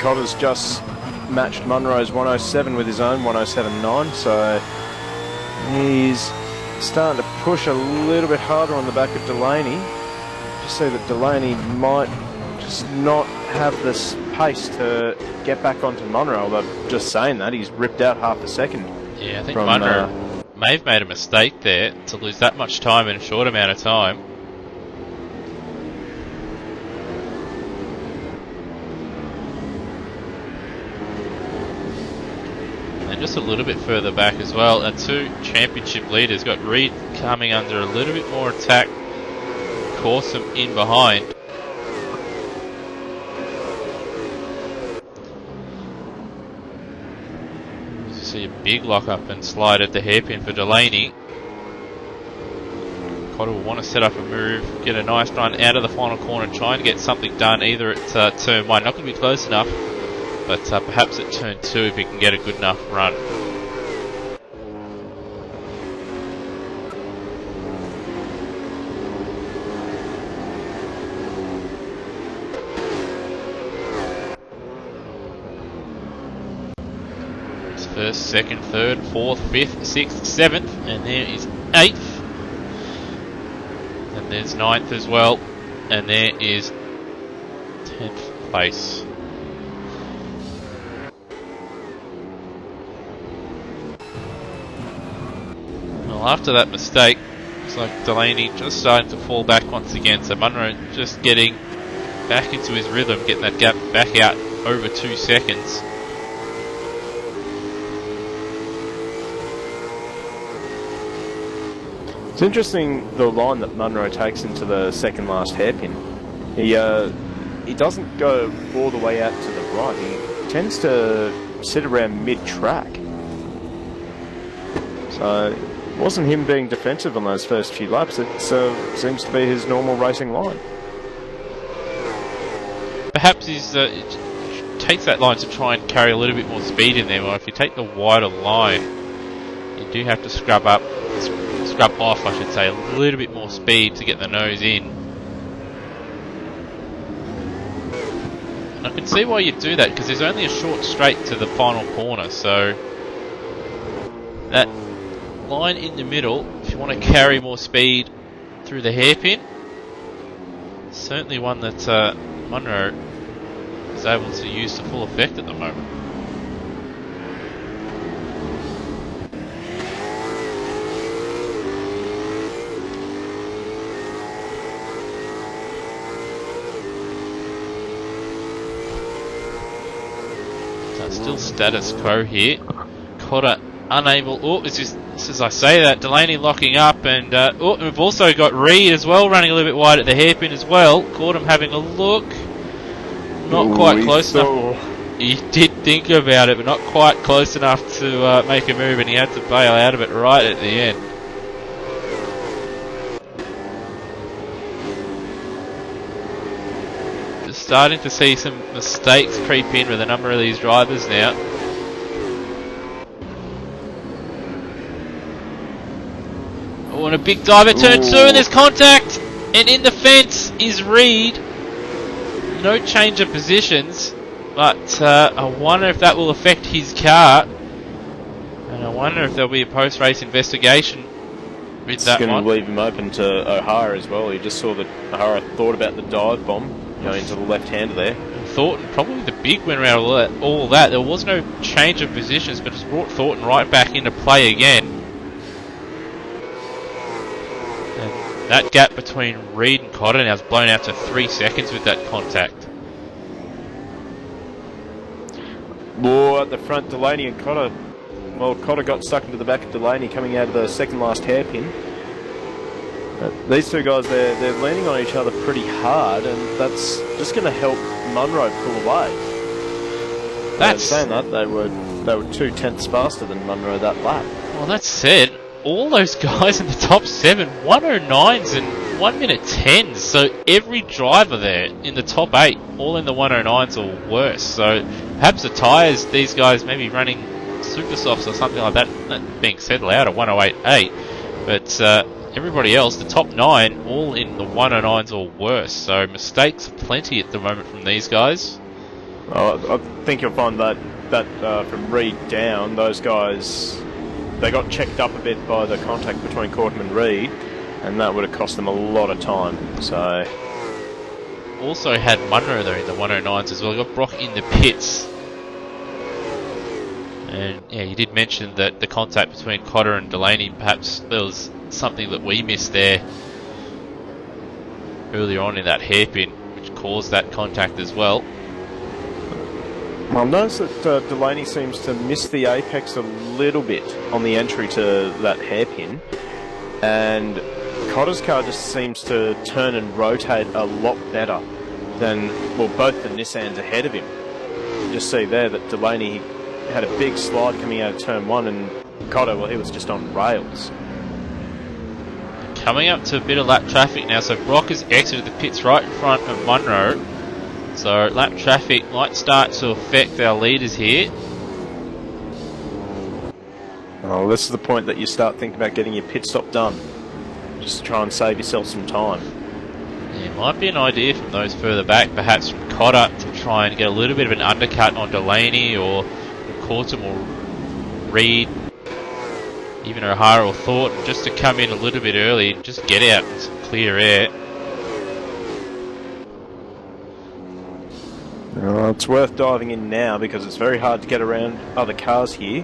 Cotter's just matched Munro's 107 with his own 107.9, so he's starting to push a little bit harder on the back of Delaney. Just see that Delaney might just not have this pace to get back onto Munro, although just saying that, he's ripped out half a second. Yeah, I think Munro may have made a mistake there to lose that much time in a short amount of time. just a little bit further back as well. And two championship leaders. Got Reed coming under a little bit more attack. Corsom in behind. See a big lock up and slide at the hairpin for Delaney. Cotter will want to set up a move, get a nice run out of the final corner, try and get something done either at turn 1. Not going to be close enough, but perhaps at turn 2 if he can get a good enough run. It's first, second, third, fourth, fifth, sixth, seventh, and there is 8th. And there's 9th as well, and there is 10th place. Well, after that mistake, looks like Delaney just starting to fall back once again, so Munro just getting back into his rhythm, getting that gap back out over 2 seconds. It's interesting the line that Munro takes into the second last hairpin. He doesn't go all the way out to the right. He tends to sit around mid-track. So it wasn't him being defensive on those first few laps. It seems to be his normal racing line. Perhaps he takes that line to try and carry a little bit more speed in there. Well, if you take the wider line, you do have to scrub off, I should say, a little bit more speed to get the nose in. And I can see why you do that, because there's only a short straight to the final corner, so that line in the middle, if you want to carry more speed through the hairpin, certainly one that Munro is able to use to full effect at the moment. Still status quo here. Cotter unable. Oh, it's just as I say that, Delaney locking up, and we've also got Reed as well running a little bit wide at the hairpin as well. Caught him having a look. Not quite close enough. He did think about it, but not quite close enough to make a move, and he had to bail out of it right at the end. Starting to see some mistakes creep in with a number of these drivers now. Oh, and a big dive at turn 2, and there's contact! And in the fence is Reed. No change of positions, but I wonder if that will affect his car. And I wonder if there'll be a post-race investigation with that one. It's going to leave him open to O'Hara as well. You just saw that O'Hara thought about the dive bomb. Going to the left-hander there. Thornton, probably the big winner out of all that. There was no change of positions, but it's brought Thornton right back into play again. And that gap between Reed and Cotter now is blown out to 3 seconds with that contact. More at the front, Delaney and Cotter. Well, Cotter got stuck into the back of Delaney coming out of the second last hairpin. These two guys, they're leaning on each other pretty hard, and that's just going to help Munro pull away. That's saying that they were 2/10 faster than Munro that lap. Well, that said, all those guys in the top 7, 109s and 1 minute 10s. So every driver there in the top 8, all in the 109s or worse. So perhaps the tyres, these guys maybe running super softs or something like that. That being said loud, a 108.8, but. Everybody else, the top 9, all in the 109s or worse. So mistakes plenty at the moment from these guys. I think you'll find that from Reed down, those guys, they got checked up a bit by the contact between Cortum and Reed, and that would have cost them a lot of time. So also had Munro there in the 109s as well. You got Brock in the pits. And yeah, you did mention that the contact between Cotter and Delaney, perhaps there was something that we missed there earlier on in that hairpin, which caused that contact as well. I've noticed that Delaney seems to miss the apex a little bit on the entry to that hairpin, and Cotter's car just seems to turn and rotate a lot better than, well, both the Nissans ahead of him. You just see there that Delaney had a big slide coming out of turn 1, and Cotter, well, he was just on rails. Coming up to a bit of lap traffic now, so Brock has exited the pits right in front of Munro. So lap traffic might start to affect our leaders here. Oh, this is the point that you start thinking about getting your pit stop done. Just to try and save yourself some time. Yeah, might be an idea from those further back, perhaps from Cotter, to try and get a little bit of an undercut on Delaney or Cortum or Reed, even O'Hara or Thornton, just to come in a little bit early and just get out in some clear air. It's worth diving in now because it's very hard to get around other cars here,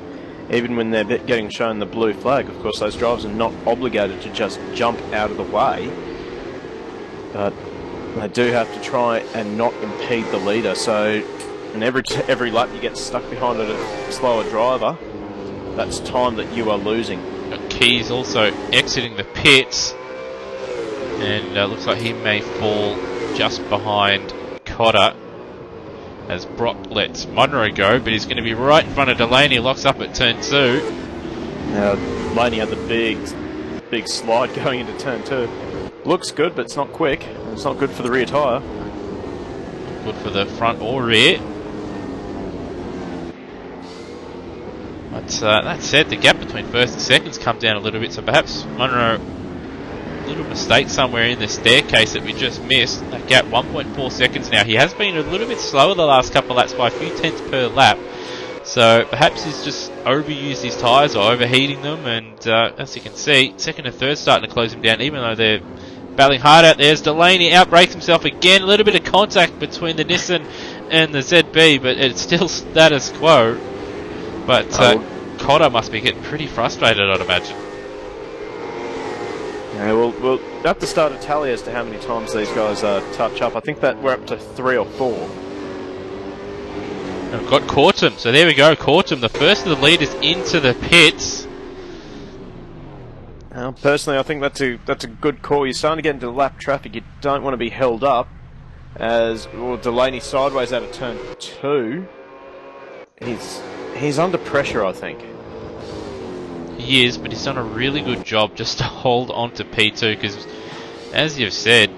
even when they're getting shown the blue flag. Of course, those drivers are not obligated to just jump out of the way, but they do have to try and not impede the leader. So, and every lap you get stuck behind a slower driver, that's time that you are losing. Keys also exiting the pits, and looks like he may fall just behind Cotter as Brock lets Munro go, but he's going to be right in front of Delaney, locks up at turn 2. Now, Delaney had the big slide going into turn 2. Looks good, but it's not quick. It's not good for the rear tyre. Good for the front or rear. But that said, the gap between first and second's come down a little bit, so perhaps Munro, a little mistake somewhere in the staircase that we just missed. That gap 1.4 seconds now. He has been a little bit slower the last couple of laps by a few tenths per lap, so perhaps he's just overused his tyres or overheating them, and as you can see, second and third starting to close him down, even though they're battling hard out there. As Delaney outbrakes himself again. A little bit of contact between the Nissan and the ZB, but it's still status quo. But Cotter must be getting pretty frustrated, I'd imagine. Yeah, we'll have to start a tally as to how many times these guys touch up. I think that we're up to 3 or 4. We've got Cortum, so there we go. Cortum, the first of the leaders into the pits. Personally, I think that's a good call. You're starting to get into lap traffic. You don't want to be held up. As Delaney sideways out of turn 2. He's under pressure, I think. He is, but he's done a really good job just to hold on to P2, because, as you've said,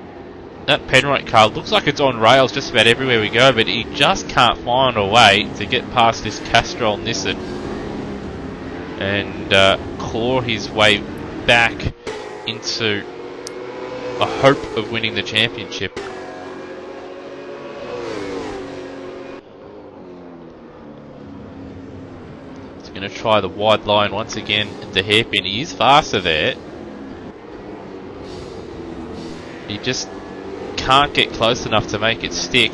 that Penrite car looks like it's on rails just about everywhere we go, but he just can't find a way to get past this Castrol Nissan and claw his way back into a hope of winning the championship. Going to try the wide line once again at the hairpin. He is faster there. He just can't get close enough to make it stick.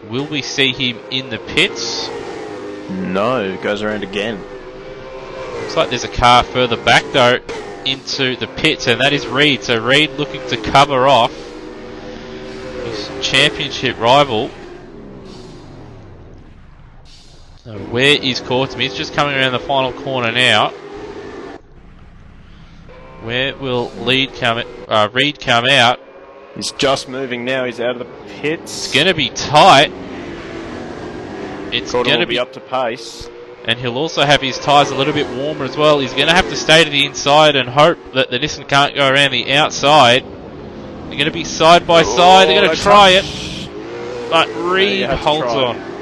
Will we see him in the pits? No, goes around again. Looks like there's a car further back though into the pits, and that is Reed. So Reed looking to cover off his championship rival. So where is Cortum? He's just coming around the final corner now. Where will Reed come out? He's just moving now. He's out of the pits. It's going to be tight. It's going to be up to pace. And he'll also have his tyres a little bit warmer as well. He's going to have to stay to the inside and hope that the Nissan can't go around the outside. They're going to be side by side. They're going to try it. But Reed holds on.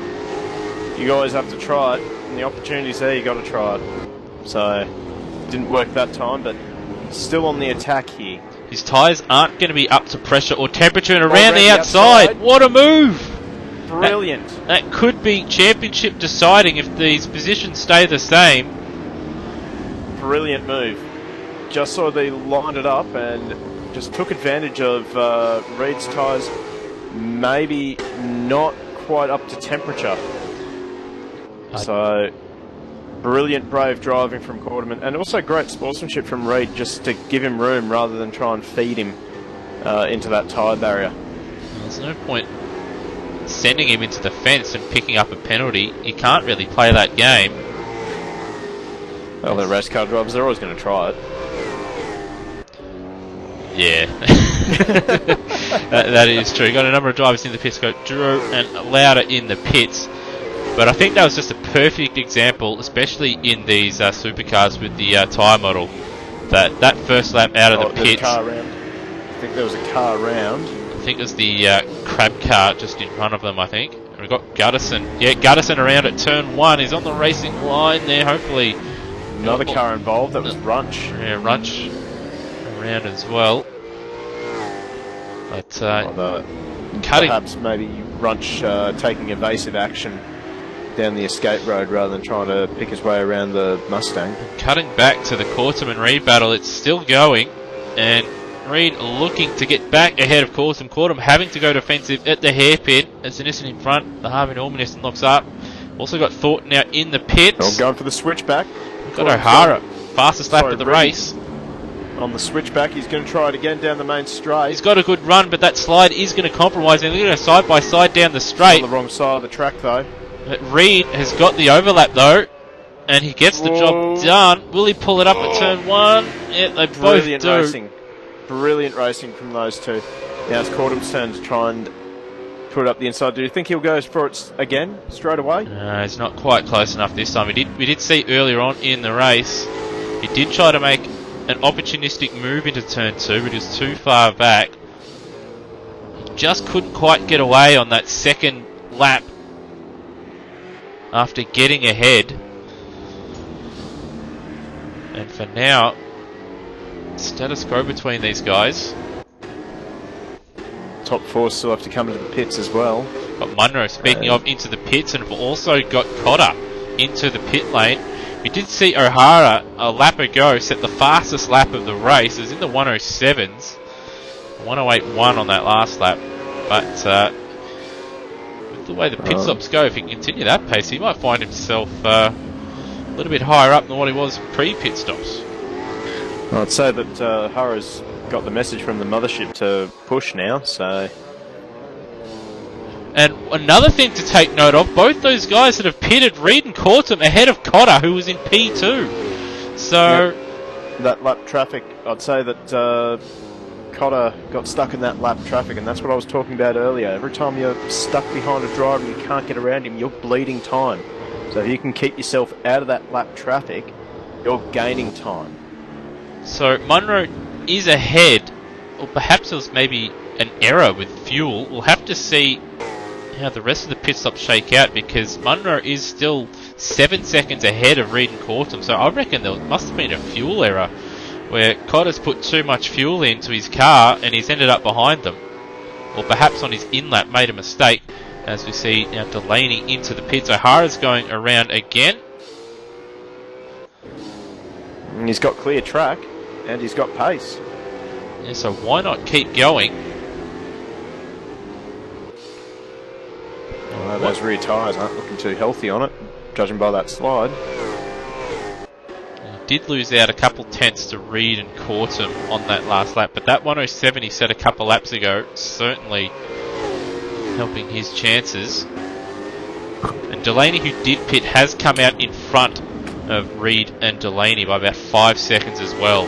You always have to try it, and the opportunity's there, you got to try it. So, didn't work that time, but still on the attack here. His tyres aren't going to be up to pressure or temperature, and around the outside. What a move! Brilliant. That could be championship deciding if these positions stay the same. Brilliant move. Just saw they lined it up and just took advantage of Reed's tyres, maybe not quite up to temperature. So, brilliant, brave driving from Cortum, and also great sportsmanship from Reed just to give him room rather than try and feed him into that tyre barrier. There's no point sending him into the fence and picking up a penalty, you can't really play that game. Well, the race car drivers are always going to try it. Yeah, that is true. Got a number of drivers in the pits, got Drew and Lauder in the pits. But I think that was just a perfect example, especially in these supercars with the tyre model, that first lap out of the pits. Car around. I think there was a car around. I think it was the crab car just in front of them, I think. And we've got Gutterson. Yeah, Gutterson around at turn 1. He's on the racing line there, hopefully. Another car involved, that was Runch. Yeah, Runch around as well. But cutting. Perhaps maybe Runch taking evasive action down the escape road rather than trying to pick his way around the Mustang. Cutting back to the Cortum and Reed battle, it's still going, and Reed looking to get back ahead of Cortum. Cortum having to go defensive at the hairpin as Nissan in front. The Harvey Norman Nissan locks up. Also got Thornton out in the pits. Oh, going for the switchback. Got O'Hara, fastest lap of the race. On the switchback, he's going to try it again down the main straight. He's got a good run, but that slide is going to compromise him. They're going to go side by side down the straight. On the wrong side of the track, though. But Reed has got the overlap, though, and he gets the job done. Will he pull it up at turn 1? Yeah, they both do. Racing. Brilliant racing from those two. Now it's Cortum's turn to try and put it up the inside. Do you think he'll go for it again, straight away? No, it's not quite close enough this time. We did see earlier on in the race, he did try to make an opportunistic move into turn 2, but he was too far back. He just couldn't quite get away on that second lap after getting ahead. And for now, status quo between these guys. Top 4 still have to come into the pits as well. Got Munro, speaking of, into the pits, and we've also got Cotter into the pit lane. We did see O'Hara a lap ago set the fastest lap of the race. It was in the 107s. 108.1 on that last lap. But with the way the pit stops go, if he can continue that pace, he might find himself a little bit higher up than what he was pre-pit stops. I'd say that O'Hara's got the message from the mothership to push now, so... And another thing to take note of, both those guys that have pitted, Reed and Cortum, ahead of Cotter, who was in P2. So... Yep. That lap traffic, I'd say that Cotter got stuck in that lap traffic, and that's what I was talking about earlier. Every time you're stuck behind a driver and you can't get around him, you're bleeding time. So if you can keep yourself out of that lap traffic, you're gaining time. So Munro is ahead, or perhaps it was maybe an error with fuel. We'll have to see how the rest of the pit stops shake out, because Munro is still 7 seconds ahead of Reed and Cortum. So I reckon there must have been a fuel error where Cotter's put too much fuel into his car and he's ended up behind them. Or perhaps on his in-lap made a mistake. As we see now Delaney into the pits. O'Hara's going around again. And he's got clear track and he's got pace. Yeah, so why not keep going? Those rear tyres aren't looking too healthy on it, judging by that slide. He did lose out a couple tenths to Reed and Cortum on that last lap, but that 107 he set a couple laps ago certainly helping his chances. And Delaney, who did pit, has come out in front of Reed and Delaney by about 5 seconds as well.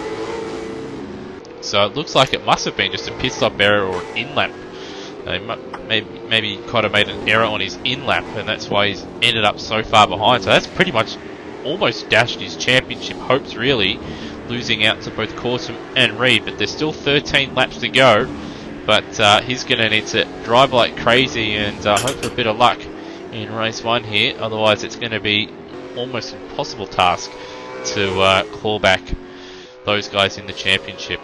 So it looks like it must have been just a pit stop error or an in-lap. Maybe Cotter made an error on his in-lap, and that's why he's ended up so far behind. So that's pretty much almost dashed his championship hopes, really, losing out to both Cortum and Reed. But there's still 13 laps to go. But he's going to need to drive like crazy and hope for a bit of luck in race 1 here. Otherwise, it's going to be almost an impossible task to claw back those guys in the championship.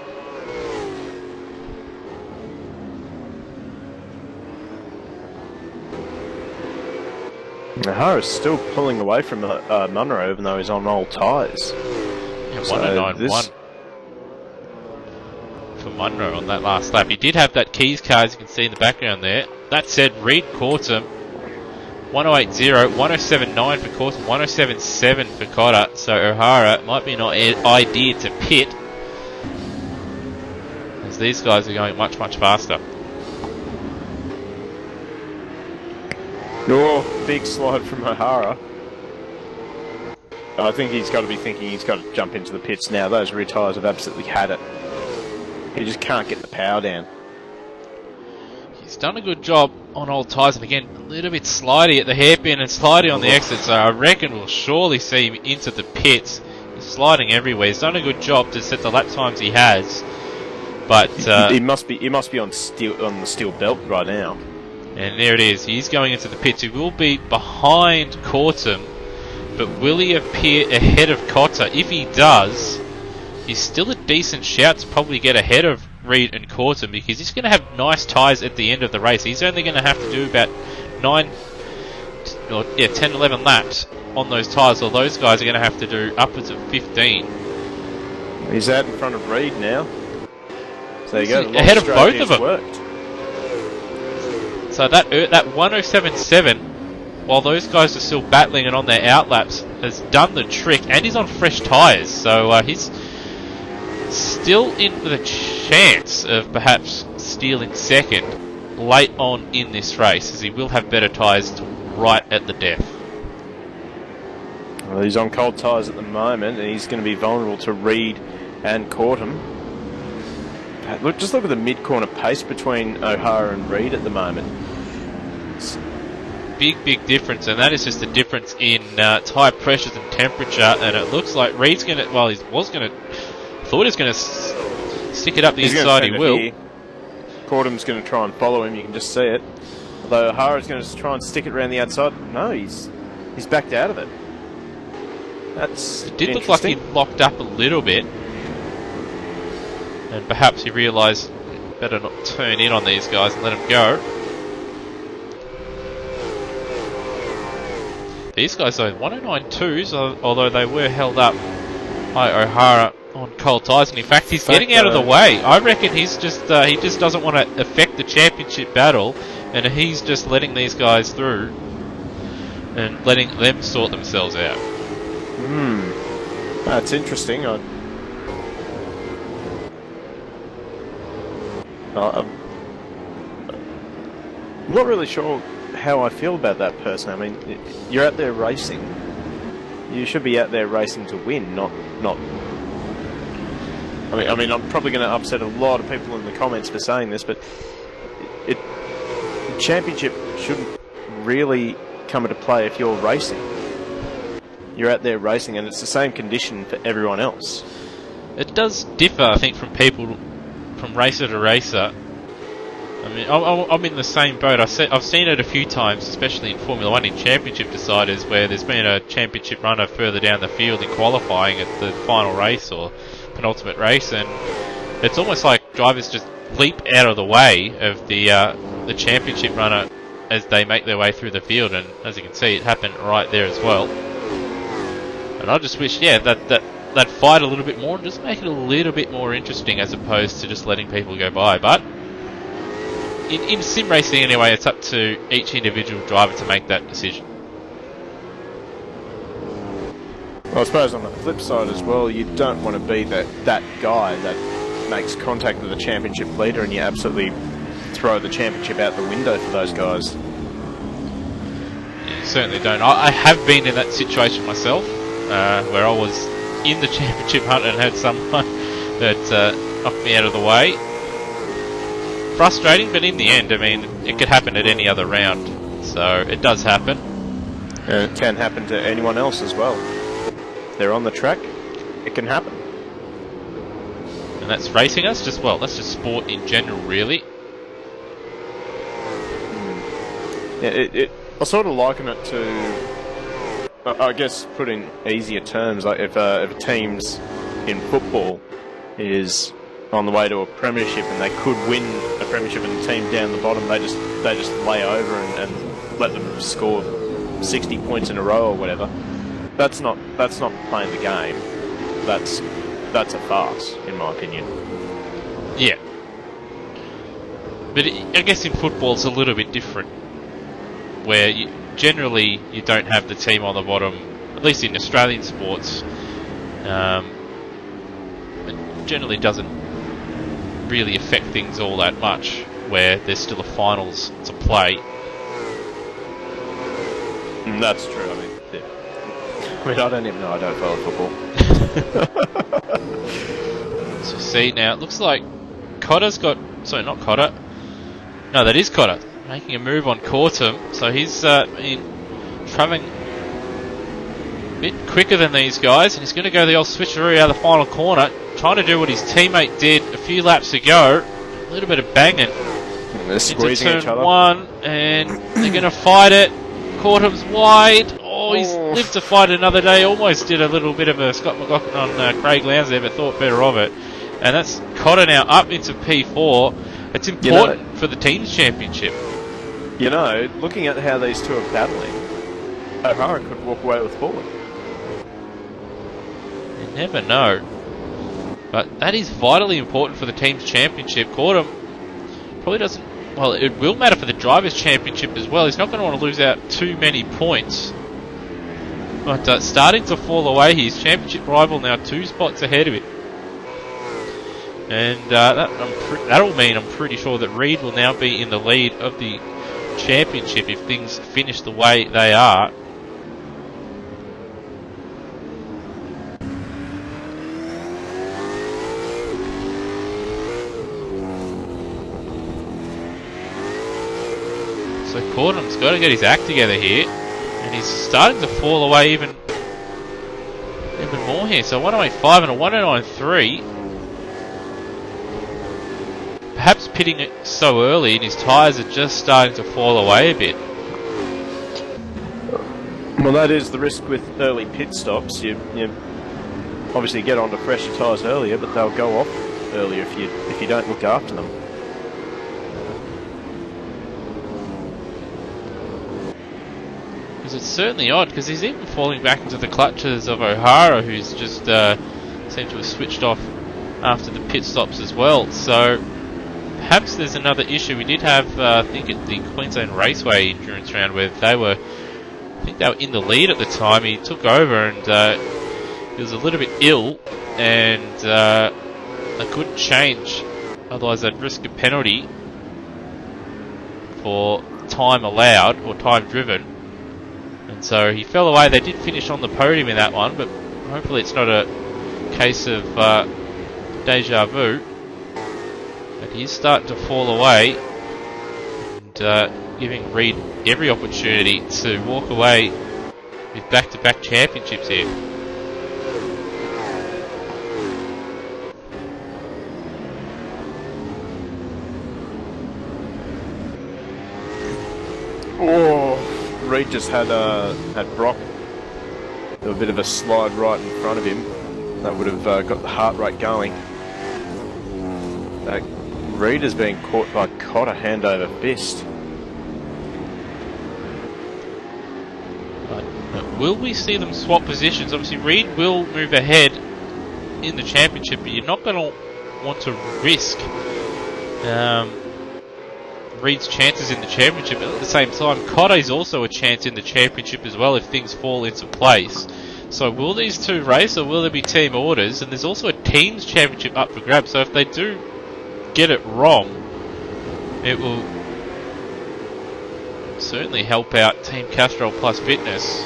O'Hara's still pulling away from Munro, even though he's on old tyres. Yeah, 109.1 for Munro on that last lap. He did have that Keys car, as you can see in the background there. That said, Reed Cortum, 108.0, 107.9 for Cortum, 107.7 for Cotter. So O'Hara might be an idea to pit, as these guys are going much, much faster. Oh, big slide from O'Hara. I think he's got to be thinking he's got to jump into the pits now. Those rear tyres have absolutely had it. He just can't get the power down. He's done a good job on old tyres, and again, a little bit slidey at the hairpin and slidey on the exit, so I reckon we'll surely see him into the pits. He's sliding everywhere. He's done a good job to set the lap times he has, but he must be on the steel belt right now. And there it is. He's going into the pits. He will be behind Cortum, but will he appear ahead of Cotter? If he does, he's still a decent shout to probably get ahead of Reed and Cortum, because he's going to have nice tyres at the end of the race. He's only going to have to do about 10, 11 laps on those tyres, or those guys are going to have to do upwards of 15. He's out in front of Reed now. So you go. Ahead of both of them. Worked. So that 107.7, while those guys are still battling and on their outlaps, has done the trick, and he's on fresh tyres. So he's still in with a chance of perhaps stealing second late on in this race, as he will have better tyres right at the death. Well, he's on cold tyres at the moment, and he's going to be vulnerable to Reed and Cortum. Just look at the mid-corner pace between O'Hara and Reed at the moment. Big difference, and that is just the difference in tyre pressures and temperature. And it looks like Reed's going to, thought he was going to stick it up the inside. He will. Here. Cortum's going to try and follow him. You can just see it. Although O'Hara's going to try and stick it around the outside. No, he's backed out of it. It did look like he locked up a little bit, and perhaps he realised better not turn in on these guys and let them go. These guys though, 109.2s, although they were held up by O'Hara on cold tyres, and in fact he's getting out of the way. I reckon he just doesn't want to affect the championship battle, and he's just letting these guys through and letting them sort themselves out. That's interesting. I'm not really sure how I feel about that person. I mean, you're out there racing. You should be out there racing to win, not. I mean, I'm probably going to upset a lot of people in the comments for saying this, but the championship shouldn't really come into play if you're racing. You're out there racing, and it's the same condition for everyone else. It does differ, I think, from racer to racer. I mean, I'm in the same boat. I've seen it a few times, especially in Formula 1 in championship deciders, where there's been a championship runner further down the field in qualifying at the final race or penultimate race, and it's almost like drivers just leap out of the way of the championship runner as they make their way through the field, and as you can see, it happened right there as well. And I just wish, that fight a little bit more and just make it a little bit more interesting, as opposed to just letting people go by. But in sim racing anyway, it's up to each individual driver to make that decision. Well, I suppose on the flip side as well, you don't want to be that guy that makes contact with the championship leader and you absolutely throw the championship out the window for those guys. Yeah, certainly don't. I have been in that situation myself, where I was in the championship hunt and had someone that knocked me out of the way. Frustrating, but in the end, I mean, it could happen at any other round, so it does happen. And it can happen to anyone else as well. If they're on the track, it can happen. And that's racing us, that's just sport in general, really. Yeah, I sort of liken it to, I guess, put in easier terms, like if a team's in football is on the way to a premiership and they could win a premiership, and the team down the bottom, they just lay over and let them score 60 points in a row or whatever. That's not playing the game. That's a farce, in my opinion. Yeah. But I guess in football it's a little bit different, where generally you don't have the team on the bottom, at least in Australian sports. It generally doesn't really affect things all that much, where there's still a finals to play. That's true. I mean, yeah. I mean, I don't even know. I don't follow football. So see now, it looks like Cotter's got... Sorry, not Cotter. No, that is Cotter. Making a move on Cortum. So he's travelling a bit quicker than these guys. And he's going to go the old switcheroo out of the final corner. Trying to do what his teammate did a few laps ago. A little bit of banging. They're squeezing into each turn other. 1. And they're going to fight it. Cortum's wide. Oh, he's lived to fight another day. Almost did a little bit of a Scott McLaughlin on Craig Lowndes there, but thought better of it. And that's Cotter now up into P4. It's important for the team's championship. You know, looking at how these two are battling, O'Hara could walk away with forward. You never know. But that is vitally important for the team's championship. Cortum probably doesn't... Well, it will matter for the drivers' championship as well. He's not going to want to lose out too many points. But starting to fall away, his championship rival now 2 spots ahead of it. And that'll mean, I'm pretty sure, that Reed will now be in the lead of the championship if things finish the way they are. So Cortum's got to get his act together here. And he's starting to fall away even more here. So 108.5 and a 109.3. Perhaps pitting it so early and his tyres are just starting to fall away a bit. Well, that is the risk with early pit stops. You obviously get onto fresher tyres earlier, but they'll go off earlier if you don't look after them. It's certainly odd because he's even falling back into the clutches of O'Hara, who's just seemed to have switched off after the pit stops as well. So perhaps there's another issue. We did have, I think, at the Queensland Raceway endurance round where they were in the lead at the time. He took over and he was a little bit ill, and they couldn't change. Otherwise, they'd risk a penalty for time allowed or time driven. And so he fell away. They did finish on the podium in that one, but hopefully it's not a case of deja vu. But he's starting to fall away, and giving Reed every opportunity to walk away with back-to-back championships here. Oh, Reed just had Brock do a bit of a slide right in front of him. That would have got the heart rate going. Reed is being caught by Cotter hand over fist. Will we see them swap positions? Obviously, Reed will move ahead in the championship, but you're not going to want to risk Reed's chances in the championship. At the same time, Cotter is also a chance in the championship as well if things fall into place. So will these two race, or will there be team orders? And there's also a team's championship up for grabs, so if they do get it wrong, it will certainly help out Team Castrol Plus Fitness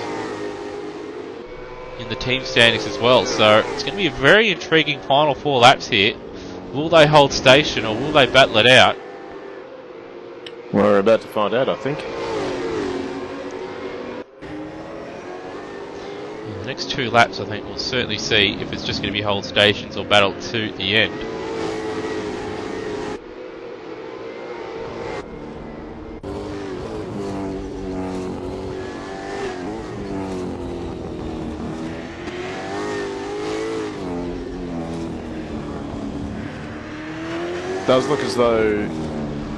in the team standings as well. So it's going to be a very intriguing final 4 laps here. Will they hold station, or will they battle it out? We're about to find out, I think. In the next 2 laps, I think we'll certainly see if it's just going to be hold stations or battle to the end. It does look as though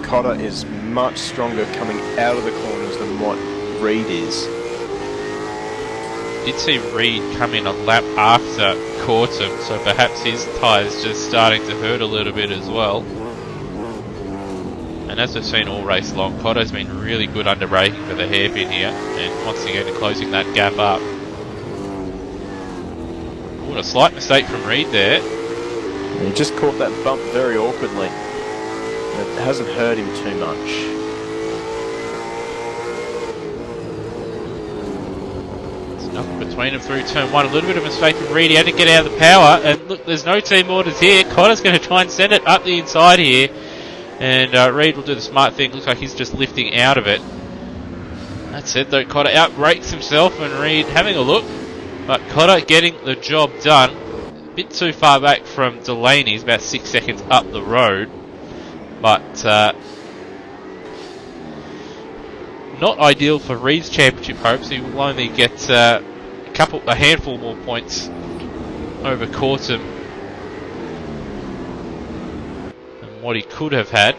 Cotter is much stronger coming out of the corners than what Reed is. Did see Reed come in a lap after Cortum, so perhaps his tyres just starting to hurt a little bit as well. And as we've seen all race long, Cotter's been really good under braking for the hairpin here, and once again closing that gap up. What a slight mistake from Reed there. He just caught that bump very awkwardly. It hasn't hurt him too much. Nothing between them through turn 1. A little bit of a mistake from Reed. He had to get out of the power. And look, there's no team orders here. Cotter's going to try and send it up the inside here. And Reed will do the smart thing. Looks like he's just lifting out of it. That's it though. Cotter outbrakes himself and Reed having a look. But Cotter getting the job done. A bit too far back from Delaney. He's about 6 seconds up the road. But not ideal for Reed's championship hopes. He will only get a handful more points over Cortum than what he could have had.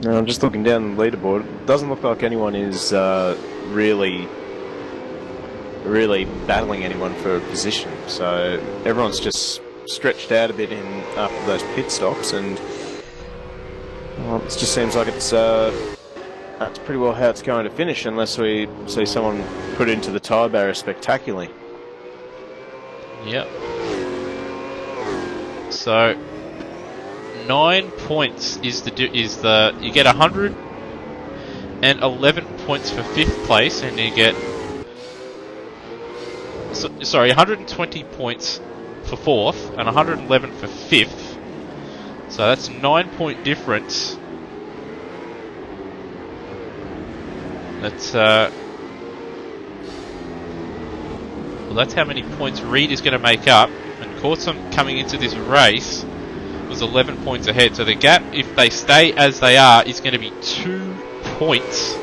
No, I'm just looking down the leaderboard. It doesn't look like anyone is really battling anyone for a position. So everyone's just stretched out a bit after those pit stops, and well, it just seems like that's pretty well how it's going to finish, unless we see someone put into the tyre barrier spectacularly. Yep. So 9 points is you get 111 points for 5th place, and you get 120 points for 4th and 111 for 5th. So that's a 9-point difference. That's well, that's how many points Reed is going to make up. And Cortum coming into this race was 11 points ahead. So the gap, if they stay as they are, is going to be 2 points.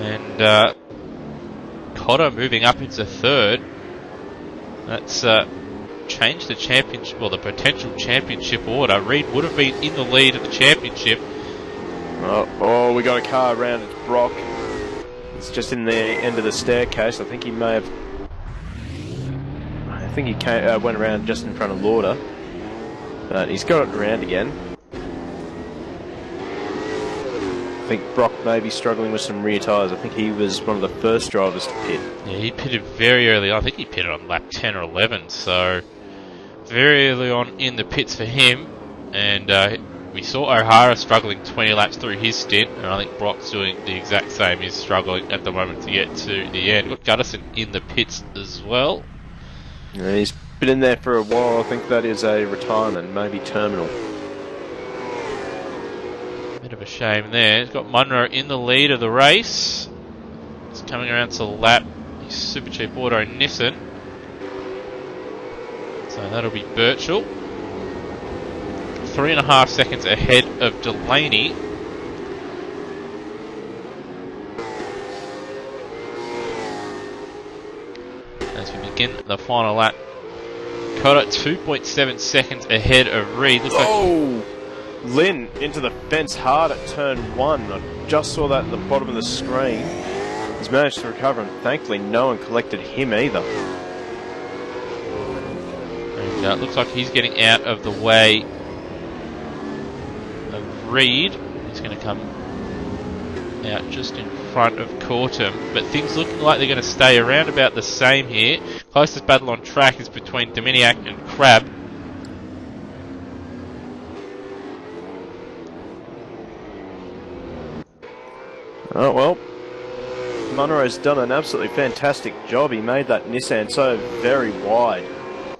And Cotter moving up into 3rd. That's changed the championship, well, the potential championship order. Reed would have been in the lead of the championship. Oh, we got a car around. It's Brock. It's just in the end of the staircase. I think he may have. I think he went around just in front of Lauder, but he's got it around again. I think Brock may be struggling with some rear tyres. I think he was one of the first drivers to pit. Yeah, he pitted very early on. I think he pitted on lap 10 or 11, so very early on in the pits for him. And we saw O'Hara struggling 20 laps through his stint, and I think Brock's doing the exact same. He's struggling at the moment to get to the end. Got Guttison in the pits as well. Yeah, he's been in there for a while. I think that is a retirement, maybe terminal. Bit of a shame there. He's got Munro in the lead of the race. He's coming around to lap his super cheap auto Nissan. So that'll be Birchall. 3.5 seconds ahead of Delaney. As we begin the final lap, Cotter 2.7 seconds ahead of Reed. Oh! Lynn into the fence hard at turn 1. I just saw that at the bottom of the screen. He's managed to recover, and thankfully no one collected him either. And it looks like he's getting out of the way of Reed. He's going to come out just in front of Cortum, but things looking like they're going to stay around about the same here. Closest battle on track is between Dominiak and Crab. Oh well, Munro's done an absolutely fantastic job. He made that Nissan so very wide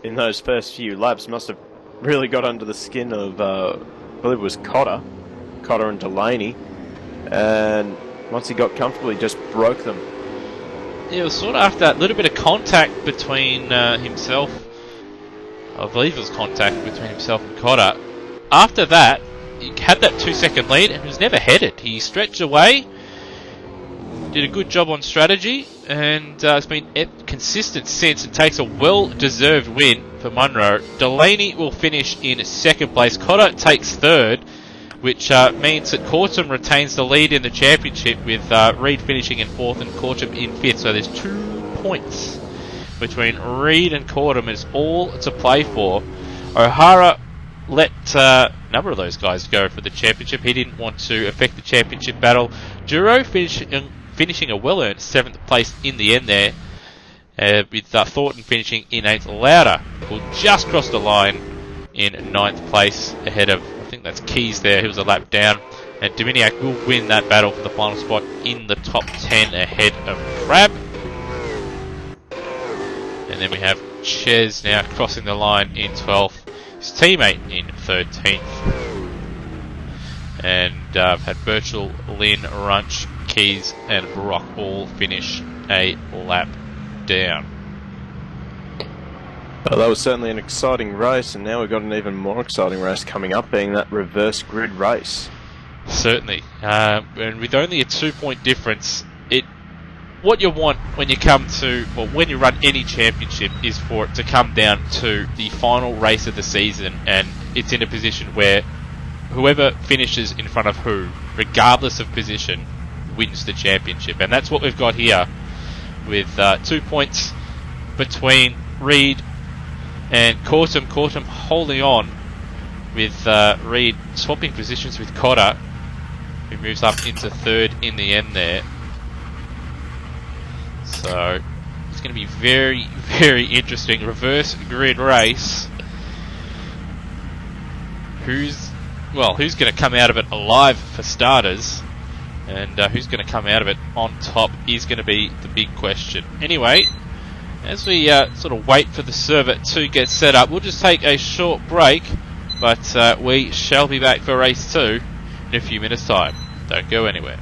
in those first few laps. Must have really got under the skin of, I believe it was Cotter and Delaney. And once he got comfortable, he just broke them. Yeah, it was sort of after that little bit of contact between himself. I believe it was contact between himself and Cotter. After that, he had that 2-second lead and was never headed. He stretched away. Did a good job on strategy, and it's been consistent since, and takes a well-deserved win for Munro. Delaney will finish in 2nd place. Cotter takes 3rd, which means that Cortum retains the lead in the championship, with Reed finishing in 4th and Cortum in 5th. So there's 2 points between Reed and Cortum. It's all to play for. O'Hara let a number of those guys go for the championship. He didn't want to affect the championship battle. Duro finishing a well-earned 7th place in the end there. with Thornton finishing in 8th. Lauder will just cross the line in 9th place ahead of, I think that's Keys there, who was a lap down. And Dominiak will win that battle for the final spot in the top 10 ahead of Crab. And then we have Ches now crossing the line in 12th. His teammate in 13th. And had Birchall, Lynn, Runch, Keys and Brock all finish a lap down. Well, that was certainly an exciting race, and now we've got an even more exciting race coming up, being that reverse grid race. Certainly. And with only a 2-point difference, what you want when you come to, well, when you run any championship is for it to come down to the final race of the season, and it's in a position where whoever finishes in front of who, regardless of position, wins the championship. And that's what we've got here, with 2 points between Reed and Cortum. Cortum holding on, with Reed swapping positions with Cotter, who moves up into 3rd in the end there. So it's going to be very, very interesting reverse grid race. Who's going to come out of it alive for starters, and who's going to come out of it on top is going to be the big question. Anyway, as we sort of wait for the server to get set up, we'll just take a short break, but we shall be back for race 2 in a few minutes' time. Don't go anywhere.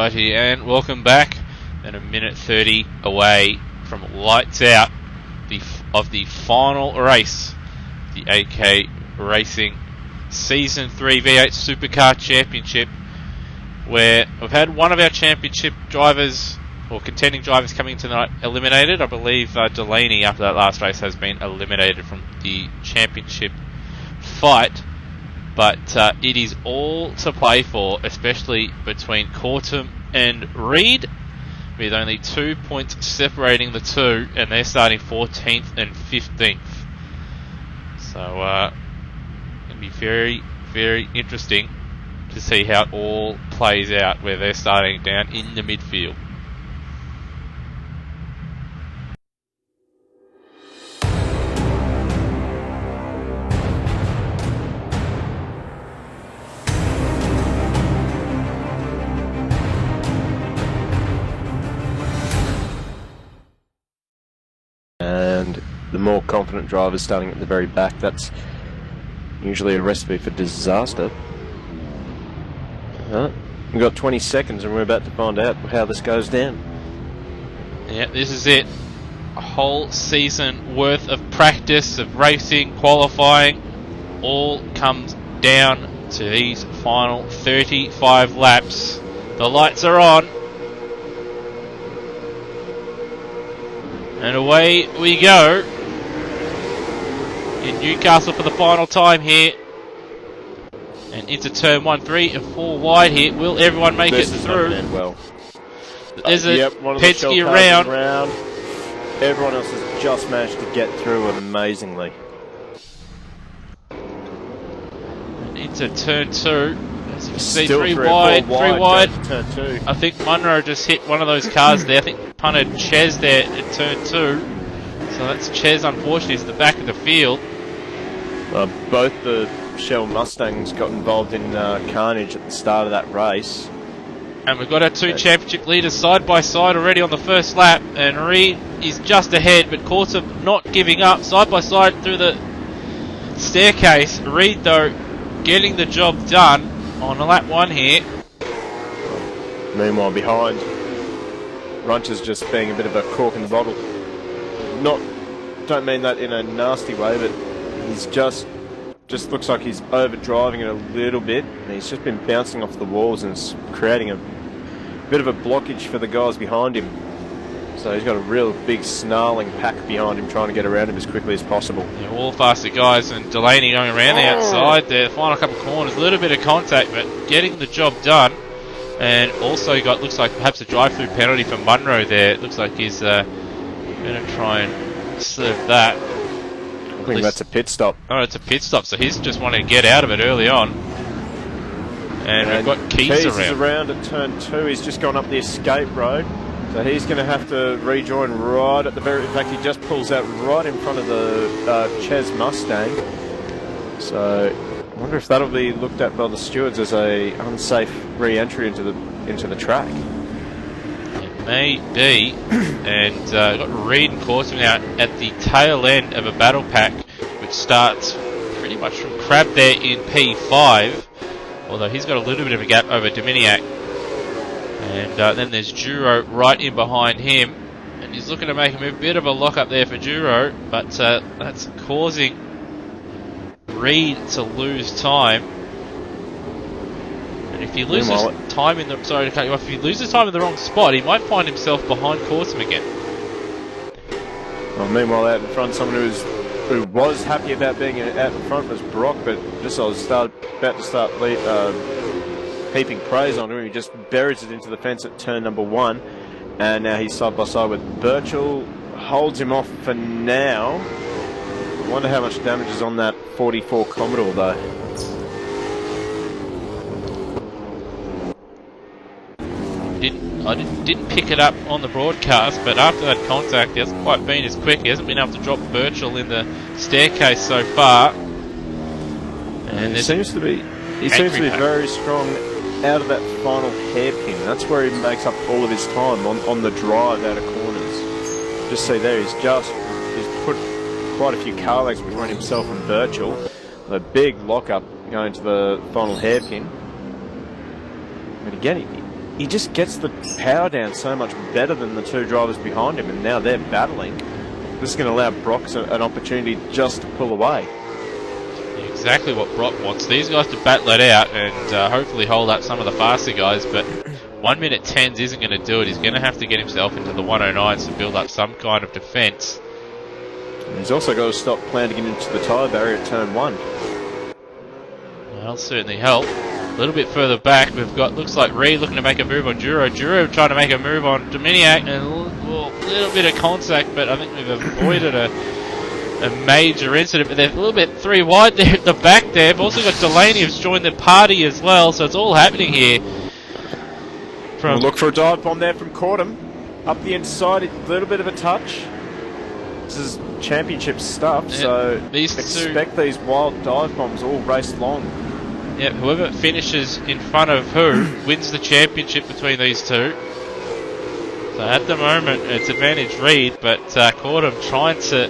Righty, and welcome back. And a minute 30 away from lights out of the final race, the AK Racing Season 3 V8 Supercar Championship, where we've had one of our championship drivers, or contending drivers, coming into tonight eliminated. I believe Delaney, after that last race, has been eliminated from the championship fight. But it is all to play for, especially between Cortum and Reed, with only 2 points separating the two, and they're starting 14th and 15th. So it'll be very, very interesting to see how it all plays out, where they're starting down in the midfield. And the more confident drivers starting at the very back, that's usually a recipe for disaster. We've got 20 seconds and we're about to find out how this goes down. Yeah, this is it. A whole season worth of practice, of racing, qualifying, all comes down to these final 35 laps. The lights are on. And away we go in Newcastle for the final time here. And into turn 1, 3 and 4 wide here. Will everyone make it through? Well. There's a one of the Penske shell around. Everyone else has just managed to get through it amazingly. And into turn 2. As you can see, Still three wide. Turn 2. I think Munro just hit one of those cars there. I think punted Ches there at turn 2. So that's Ches, unfortunately, is the back of the field. Both the Shell Mustangs got involved in carnage at the start of that race. And we've got our two championship leaders side by side already on the first lap. And Reed is just ahead, but Cortum not giving up. Side by side through the staircase. Reed, though, getting the job done on lap 1 here. Meanwhile, behind, Runcher's just being a bit of a cork in the bottle. Don't mean that in a nasty way, but he's just looks like he's overdriving it a little bit, and he's just been bouncing off the walls and it's creating a bit of a blockage for the guys behind him. So he's got a real big snarling pack behind him trying to get around him as quickly as possible. Yeah, all faster guys, and Delaney going around the outside there. The final couple of corners, a little bit of contact, but getting the job done. And also got, looks like perhaps a drive-through penalty for Munro there. It looks like he's going to try and serve that. I think that's a pit stop. Oh, it's a pit stop, so he's just wanting to get out of it early on. And we've got Keys around. Keys is around at turn 2. He's just gone up the escape road. So he's going to have to rejoin right at the very... In fact, he just pulls out right in front of the Ches Mustang. So I wonder if that'll be looked at by the stewards as a unsafe re-entry into the track. It may be. And we've got Reed and Corson out at the tail end of a battle pack, which starts pretty much from Crab there in P5. Although he's got a little bit of a gap over Dominiak. And then there's Duro right in behind him. And he's looking to make him a bit of a lock-up there for Duro. But that's causing Reed to lose time. And if he loses time in the... Sorry to cut you off. If he loses time in the wrong spot, he might find himself behind Cortum again. Well, meanwhile, out in front, someone who was happy about being out in front was Brock, but just about to start heaping praise on him. He just buries it into the fence at turn number 1, and now he's side by side with Birchall. Holds him off for now. I wonder how much damage is on that 44 Commodore though. I didn't pick it up on the broadcast, but after that contact, he hasn't quite been as quick. He hasn't been able to drop Birchall in the staircase so far. And he seems to be very strong out of that final hairpin. That's where he makes up all of his time on the drive out of corners. Just see there, he's put quite a few car legs between himself and Birchall. A big lock-up going to the final hairpin. But again, he just gets the power down so much better than the two drivers behind him, and now they're battling. This is going to allow Brock an opportunity just to pull away. Exactly what Brock wants. These guys to battle it out and hopefully hold up some of the faster guys, but 1 minute 10s isn't going to do it. He's going to have to get himself into the 109s to build up some kind of defence. He's also got to stop planting into the tyre barrier at turn 1. That'll certainly help. A little bit further back, we've got, looks like Reed looking to make a move on Duro. Duro trying to make a move on Dominiak, and a little bit of contact, but I think we've avoided a major incident. But they're a little bit 3 wide there at the back there. We've also got Delaney who's joined the party as well, so it's all happening here. We'll look for a dive bomb there from Cordham. Up the inside, a little bit of a touch. This is championship stuff, so expect these wild dive bombs all race long. Yeah, whoever finishes in front of who wins the championship between these two. So at the moment, it's advantage Reed, but Cordham trying to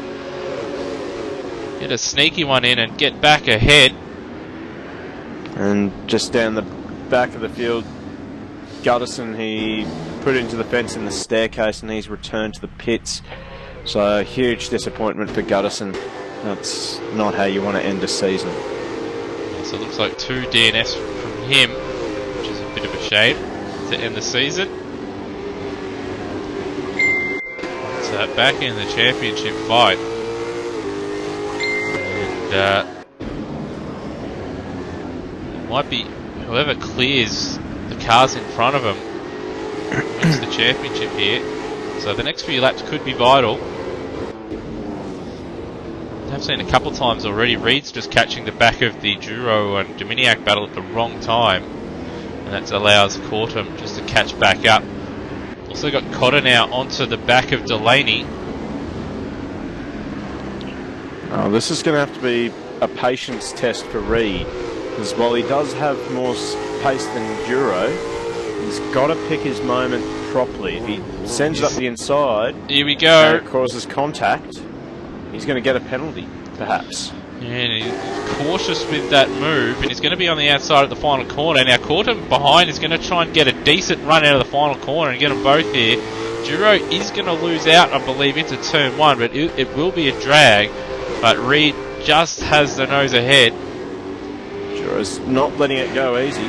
get a sneaky one in and get back ahead. And just down the back of the field, Gutterson, he put into the fence in the staircase and he's returned to the pits. So huge disappointment for Gutterson. That's not how you want to end a season. So it looks like 2 DNFs from him, which is a bit of a shame to end the season. So back in the championship fight. And it might be whoever clears the cars in front of him wins the championship here. So the next few laps could be vital. I've seen a couple times already. Reed's just catching the back of the Duro and Dominiak battle at the wrong time, and that allows Cordham just to catch back up. Also got Cotter now onto the back of Delaney. Oh, this is going to have to be a patience test for Reed, because while he does have more pace than Duro, he's got to pick his moment properly. If he sends it up the inside, here we go, and it causes contact, he's going to get a penalty, perhaps. Yeah, and he's cautious with that move, and he's going to be on the outside at the final corner. Now, Cordham behind is going to try and get a decent run out of the final corner and get them both here. Duro is going to lose out, I believe, into turn 1, but it will be a drag. But Reed just has the nose ahead. Duro's not letting it go easy.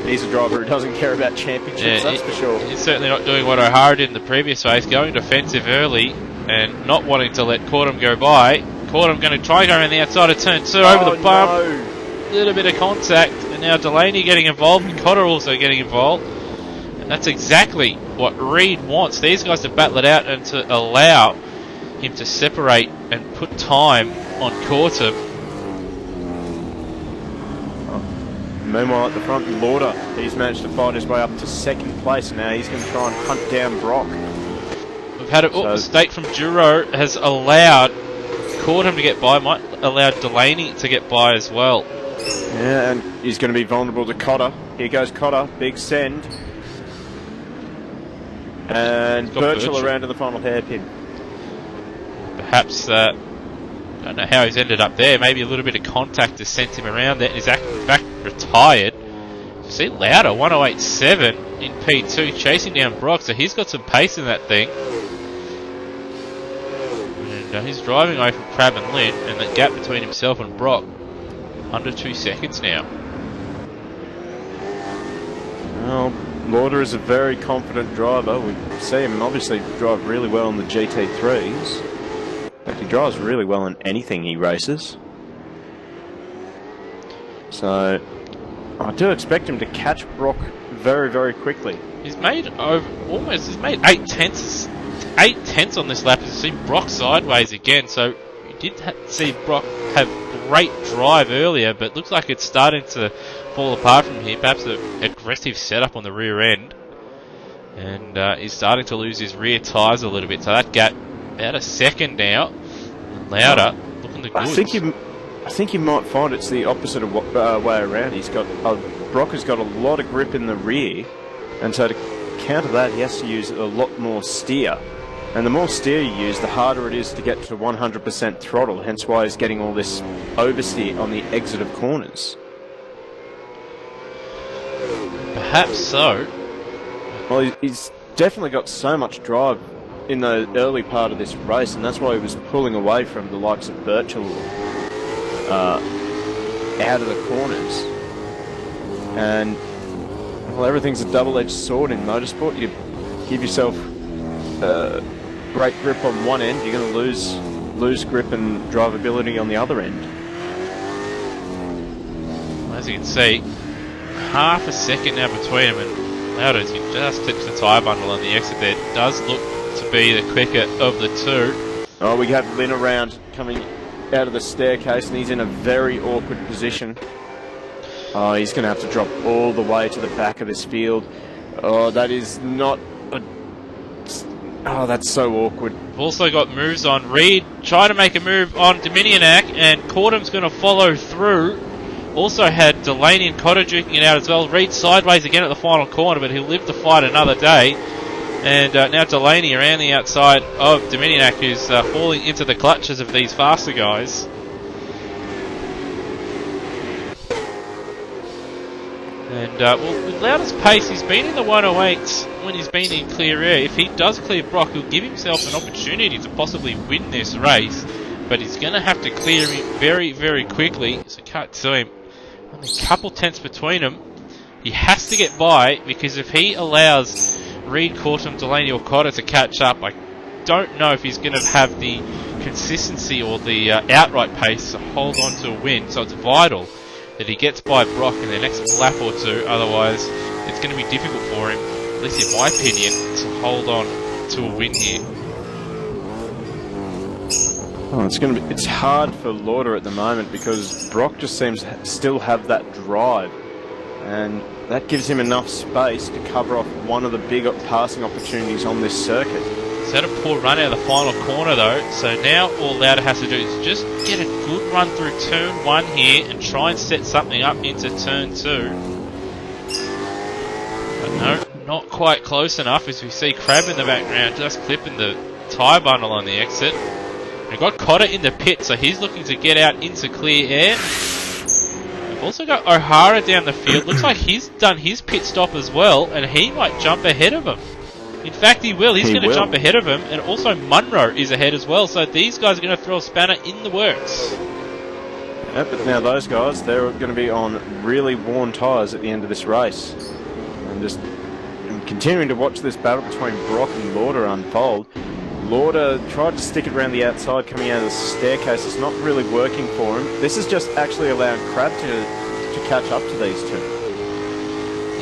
He's a driver who doesn't care about championships, that's for sure. He's certainly not doing what O'Hara did in the previous race, going defensive early and not wanting to let Cordham go by. Cordham going to try and go around the outside of turn 2 over the bump. No. Little bit of contact, and now Delaney getting involved and Cotter also getting involved. And that's exactly what Reed wants. These guys to battle it out and to allow him to separate and put time on Cordham. Meanwhile, at the front, Lauder, he's managed to fight his way up to 2nd place. Now he's going to try and hunt down Brock. We've had a mistake from Duro, has allowed Cordham to get by, might allow Delaney to get by as well. Yeah, and he's going to be vulnerable to Cotter. Here goes Cotter, big send. And Birchall around to the final hairpin. Perhaps, I don't know how he's ended up there. Maybe a little bit of contact has sent him around there. He's in fact retired. See Lauder, 108.7 in P2, chasing down Brock, so he's got some pace in that thing. And he's driving away from Crab and Lynn, and the gap between himself and Brock, under 2 seconds now. Well, Lauder is a very confident driver. We see him obviously drive really well in the GT3s. In fact, he drives really well in anything he races. So I do expect him to catch Brock very, very quickly. He's made he's made 8 tenths on this lap. You see Brock sideways again, so you did see Brock have great drive earlier, but looks like it's starting to fall apart from here. Perhaps an aggressive setup on the rear end, and he's starting to lose his rear tyres a little bit. So that gap about a second now. Lauder looking the goods. I think you might find it's the opposite of way around. Brock has got a lot of grip in the rear, and so to counter that, he has to use a lot more steer. And the more steer you use, the harder it is to get to 100% throttle, hence why he's getting all this oversteer on the exit of corners. Perhaps so. Well, he's definitely got so much drive in the early part of this race, and that's why he was pulling away from the likes of Birchall out of the corners. And, well, everything's a double-edged sword in motorsport. You give yourself great grip on one end, you're going to lose grip and drivability on the other end. As you can see, half a second now between him, and Louders, he just tips the tyre bundle on the exit there. Does look to be the quicker of the two. Oh, we have Lynn around coming out of the staircase, and he's in a very awkward position. Oh, he's going to have to drop all the way to the back of this field. Oh, that is not a... Oh, that's so awkward. We've also got moves on. Reed trying to make a move on Dominianac, and Cordham's going to follow through. Also had Delaney and Cotter duking it out as well. Reed sideways again at the final corner, but he'll live to fight another day. And now Delaney around the outside of Dominianac, who's falling into the clutches of these faster guys. And well, with Louders' pace, he's been in the 108s when he's been in clear air. If he does clear Brock, he'll give himself an opportunity to possibly win this race. But he's going to have to clear him very, very quickly. So cut to him. Only a couple tenths between them. He has to get by, because if he allows Reed, Cortum, Delaney or Cotter to catch up, I don't know if he's going to have the consistency or the outright pace to hold on to a win. So it's vital that he gets by Brock in the next lap or two. Otherwise, it's going to be difficult for him, at least in my opinion, to hold on to a win here. Oh, it's hard for Lauder at the moment, because Brock just seems to still have that drive, and that gives him enough space to cover off one of the big passing opportunities on this circuit. He's had a poor run out of the final corner though, so now all Lauder has to do is just get a good run through turn 1 here and try and set something up into turn 2. But no, not quite close enough, as we see Crab in the background just clipping the tyre bundle on the exit. We've got Cotter in the pit, so he's looking to get out into clear air. We've also got O'Hara down the field. Looks like he's done his pit stop as well, and he might jump ahead of him. In fact, he will. He's going to jump ahead of him, and also Munro is ahead as well, so these guys are going to throw a spanner in the works. Yeah, but now those guys, they're going to be on really worn tyres at the end of this race. And just continuing to watch this battle between Brock and Lauder unfold. Lauder tried to stick it around the outside coming out of the staircase. It's not really working for him. This is just actually allowing Crab to catch up to these two.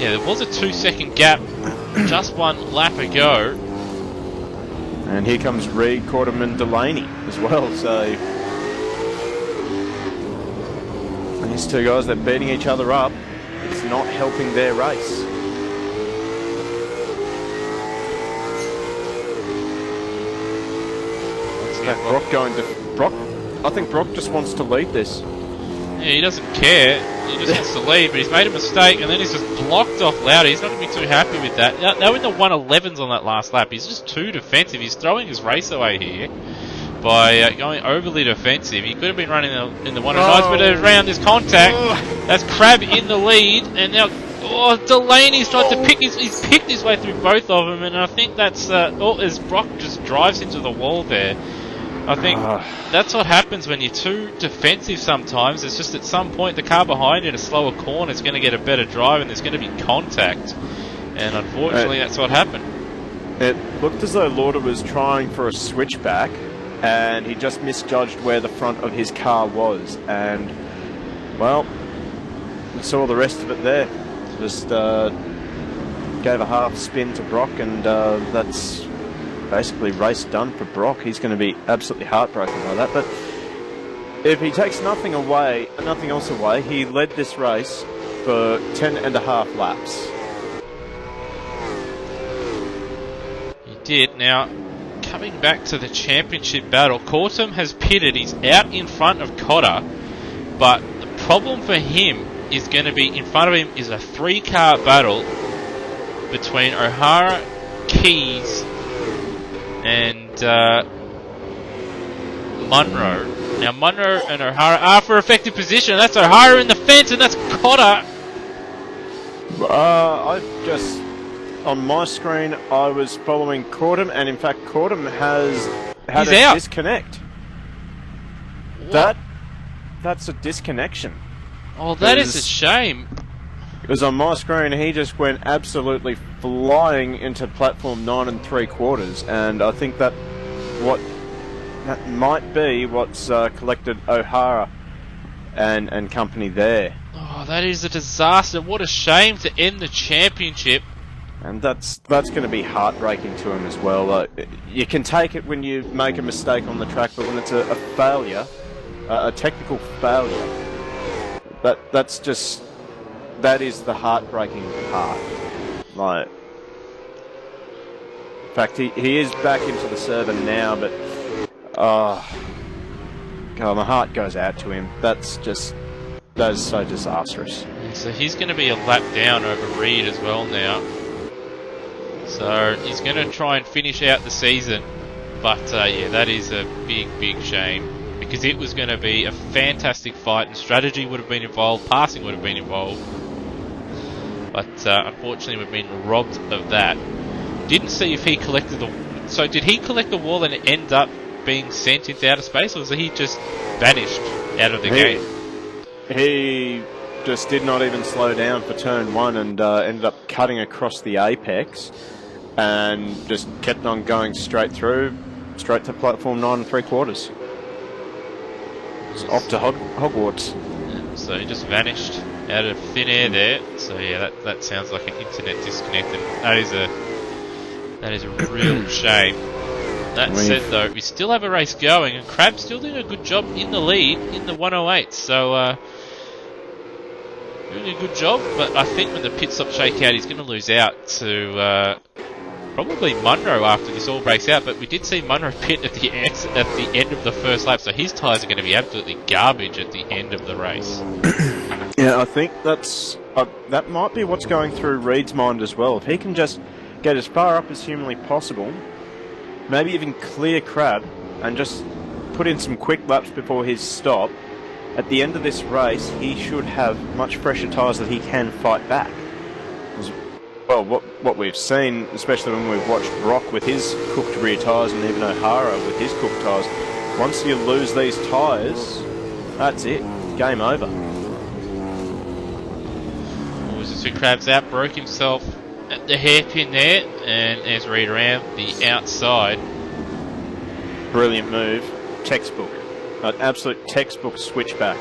Yeah, there was a 2-second gap just one lap ago. And here comes Reed, Cordham and Delaney as well. So these two guys, they're beating each other up. It's not helping their race. Brock going to Brock. I think Brock just wants to lead this. Yeah, he doesn't care. He just wants to lead, but he's made a mistake, and then he's just blocked off Lauder. He's not going to be too happy with that. Now in the 111s on that last lap, he's just too defensive. He's throwing his race away here by going overly defensive. He could have been running in the 109s, but around this contact, that's Crab in the lead, and now Delaney's tried to pick he's picked his way through both of them, and I think that's as Brock just drives into the wall there. I think that's what happens when you're too defensive sometimes. It's just at some point the car behind you in a slower corner is going to get a better drive and there's going to be contact. And unfortunately that's what happened. It looked as though Lauder was trying for a switchback and he just misjudged where the front of his car was. And, well, we saw the rest of it there. Just gave a half spin to Brock and that's basically race done for Brock. He's going to be absolutely heartbroken by that. But if he takes nothing else away, he led this race for 10.5 laps. He did. Now, coming back to the championship battle, Cortum has pitted. He's out in front of Cotter, but the problem for him is going to be in front of him is a 3-car battle between O'Hara, Keys and Munro. Now Munro and O'Hara are for effective position. That's O'Hara in the fence, and that's Cotter. I just on my screen I was following Cordham, and in fact Cordham has had He's a out. disconnect. What? That's a disconnection. Oh, that is a shame. Because on my screen, he just went absolutely flying into platform 9 3/4, and I think that might be what's collected O'Hara and company there. Oh, that is a disaster. What a shame to end the championship. And that's going to be heartbreaking to him as well. You can take it when you make a mistake on the track, but when it's a failure, a technical failure, that is the heartbreaking part. Like, in fact, he is back into the server now, but God, my heart goes out to him. That is so disastrous. So he's going to be a lap down over Reed as well now. So he's going to try and finish out the season, but yeah, that is a big shame, because it was going to be a fantastic fight, and strategy would have been involved, passing would have been involved. But unfortunately, we've been robbed of that. Didn't see if he collected the. So did he collect the wall and end up being sent into outer space, or was he just vanished out of the game? He just did not even slow down for turn 1 and ended up cutting across the apex and just kept on going straight to platform 9 3/4. Off to Hogwarts. Yeah, so he just vanished out of thin air there. So yeah, that sounds like an internet disconnect, and that is a real shame. That said, though, we still have a race going, and Crab's still doing a good job in the lead in the 108. So doing a good job, but I think when the pit stop shakeout, he's going to lose out to probably Munro after this all breaks out. But we did see Munro pit at the end of the first lap, so his tyres are going to be absolutely garbage at the end of the race. Yeah, I think that might be what's going through Reed's mind as well. If he can just get as far up as humanly possible, maybe even clear Crab, and just put in some quick laps before his stop, at the end of this race, he should have much fresher tyres that he can fight back. Well, what we've seen, especially when we've watched Brock with his cooked rear tyres, and even O'Hara with his cooked tyres, once you lose these tyres, that's it. Game over. So Crab's out, broke himself at the hairpin there, and there's Reed around the outside. Brilliant move. Textbook. An absolute textbook switchback.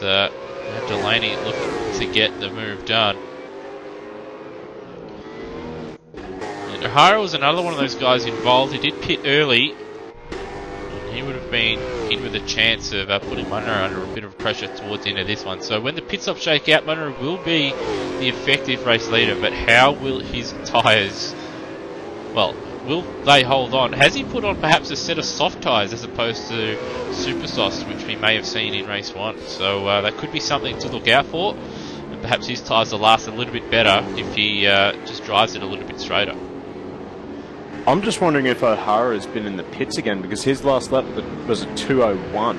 But Delaney looking to get the move done. And O'Hara was another one of those guys involved. He did pit early. He would have been in with a chance of putting Munro under a bit of pressure towards the end of this one. So when the pit stop shake out, Munro will be the effective race leader, but how will his tyres, well, will they hold on? Has he put on perhaps a set of soft tyres as opposed to super softs, which we may have seen in race 1? So that could be something to look out for, and perhaps his tyres will last a little bit better if he just drives it a little bit straighter. I'm just wondering if O'Hara has been in the pits again, because his last lap was a 2:01.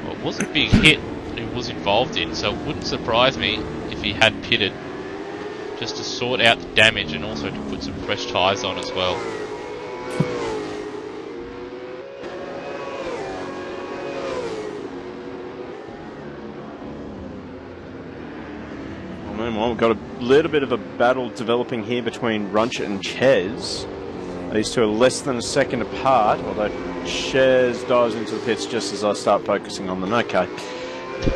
Well, it was a big hit he was involved in, so it wouldn't surprise me if he had pitted just to sort out the damage and also to put some fresh tyres on as well. Meanwhile, we've got a little bit of a battle developing here between Runchett and Ches. These two are less than a second apart, although Ches dives into the pits just as I start focusing on them. Okay,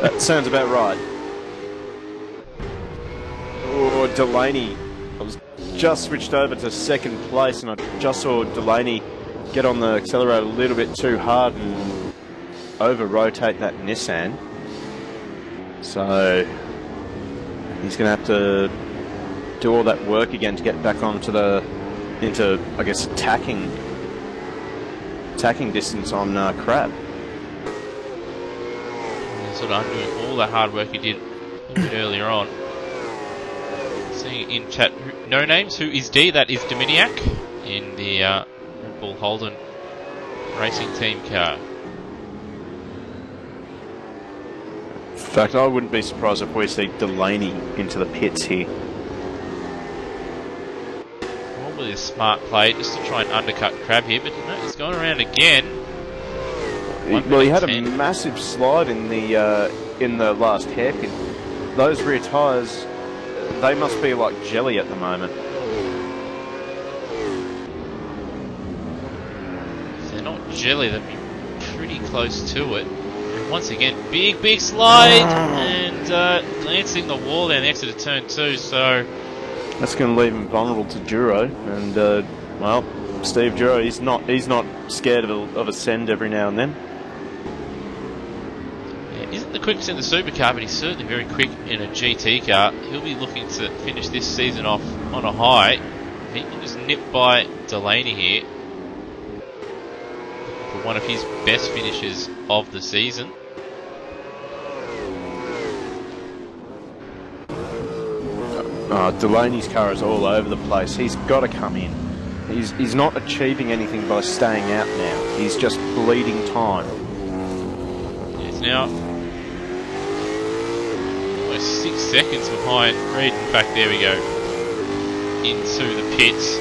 that sounds about right. Oh, Delaney. I was just switched over to second place, and I just saw Delaney get on the accelerator a little bit too hard and over-rotate that Nissan. So he's going to have to do all that work again to get back onto into I guess attacking distance on Crab. Sort of undoing all the hard work he did a bit earlier on. Seeing in chat, no names, who is D? That is Dominiak in the Red Bull Holden racing team car. In fact, I wouldn't be surprised if we see Delaney into the pits here. Probably a smart play just to try and undercut Crab here, but no, he's gone around again. Well, he had a massive slide in the last hairpin. Those rear tyres, they must be like jelly at the moment. If they're not jelly, they'd be pretty close to it. And once again, big slide, and lancing the wall down the exit of turn 2, so... That's going to leave him vulnerable to Duro, and, well, Steve Duro, he's not scared of a send every now and then. Isn't the quickest in the supercar, but he's certainly very quick in a GT car. He'll be looking to finish this season off on a high. He can just nip by Delaney here for one of his best finishes of the season. Delaney's car is all over the place. He's got to come in. He's not achieving anything by staying out now. He's just bleeding time. He's now almost 6 seconds behind Reed. In fact, there we go. Into the pits.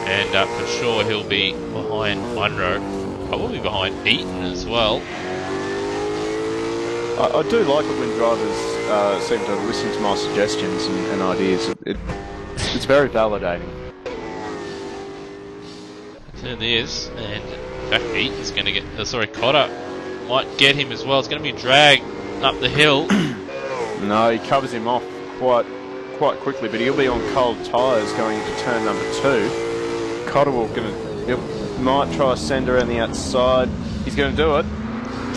And for sure he'll be behind Munro. Probably behind Eaton as well. I do like it when drivers seem to listen to my suggestions and ideas. It's very validating. It certainly is. And in fact, Eaton's going to get... Cotter might get him as well. It's going to be a drag up the hill. No, he covers him off quite quickly, but he'll be on cold tyres going into turn number 2. Cotter might try to send around the outside. He's going to do it.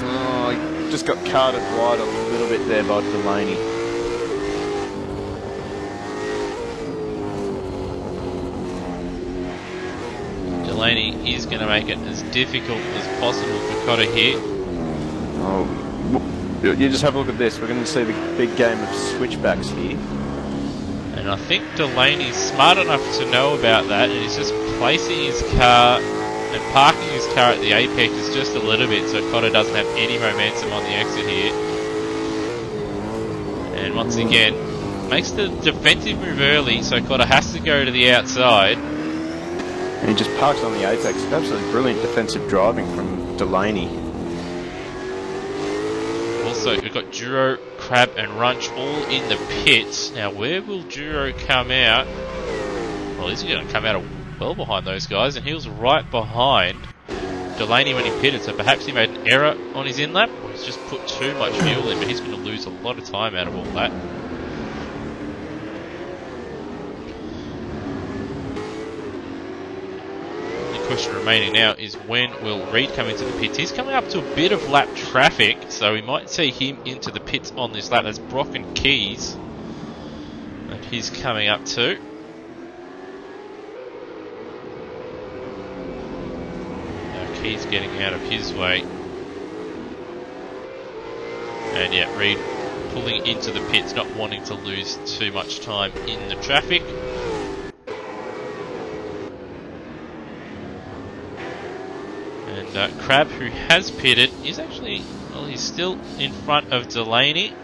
Oh, he just got carted wide a little bit there by Delaney. Delaney is going to make it as difficult as possible for Cotter here. Oh, you just have a look at this. We're going to see the big game of switchbacks here. And I think Delaney's smart enough to know about that, and he's just placing his car and parking his car at the apex just a little bit so Cotter doesn't have any momentum on the exit here. And once again, makes the defensive move early so Cotter has to go to the outside. And he just parks on the apex. Absolutely brilliant defensive driving from Delaney. Also, we've got Duro, Crab and Runch all in the pits. Now, where will Duro come out? Well, he's going to come out well behind those guys, and he was right behind Delaney when he pitted, so perhaps he made an error on his in-lap, or he's just put too much fuel in, but he's going to lose a lot of time out of all that. The question remaining now is when will Reed come into the pits? He's coming up to a bit of lap traffic, so we might see him into the pits on this lap. That's Brock and Keys that he's coming up to. He's getting out of his way. And yeah, Reed pulling into the pits, not wanting to lose too much time in the traffic. And Crab, who has pitted, is actually, well, he's still in front of Delaney.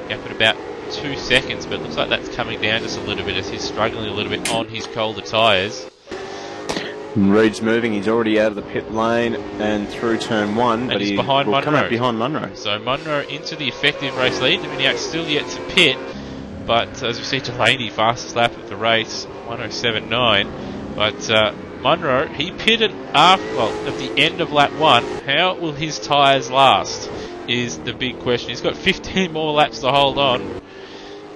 Gap at about 2 seconds, but it looks like that's coming down just a little bit as he's struggling a little bit on his colder tyres. Reed's moving, he's already out of the pit lane and through turn 1, but he will come out behind Munro. So Munro into the effective race lead. Dominiak's still yet to pit, but as we see Delaney, fastest lap of the race, 107.9. But Munro, he pitted at the end of lap 1. How will his tyres last is the big question. He's got 15 more laps to hold on.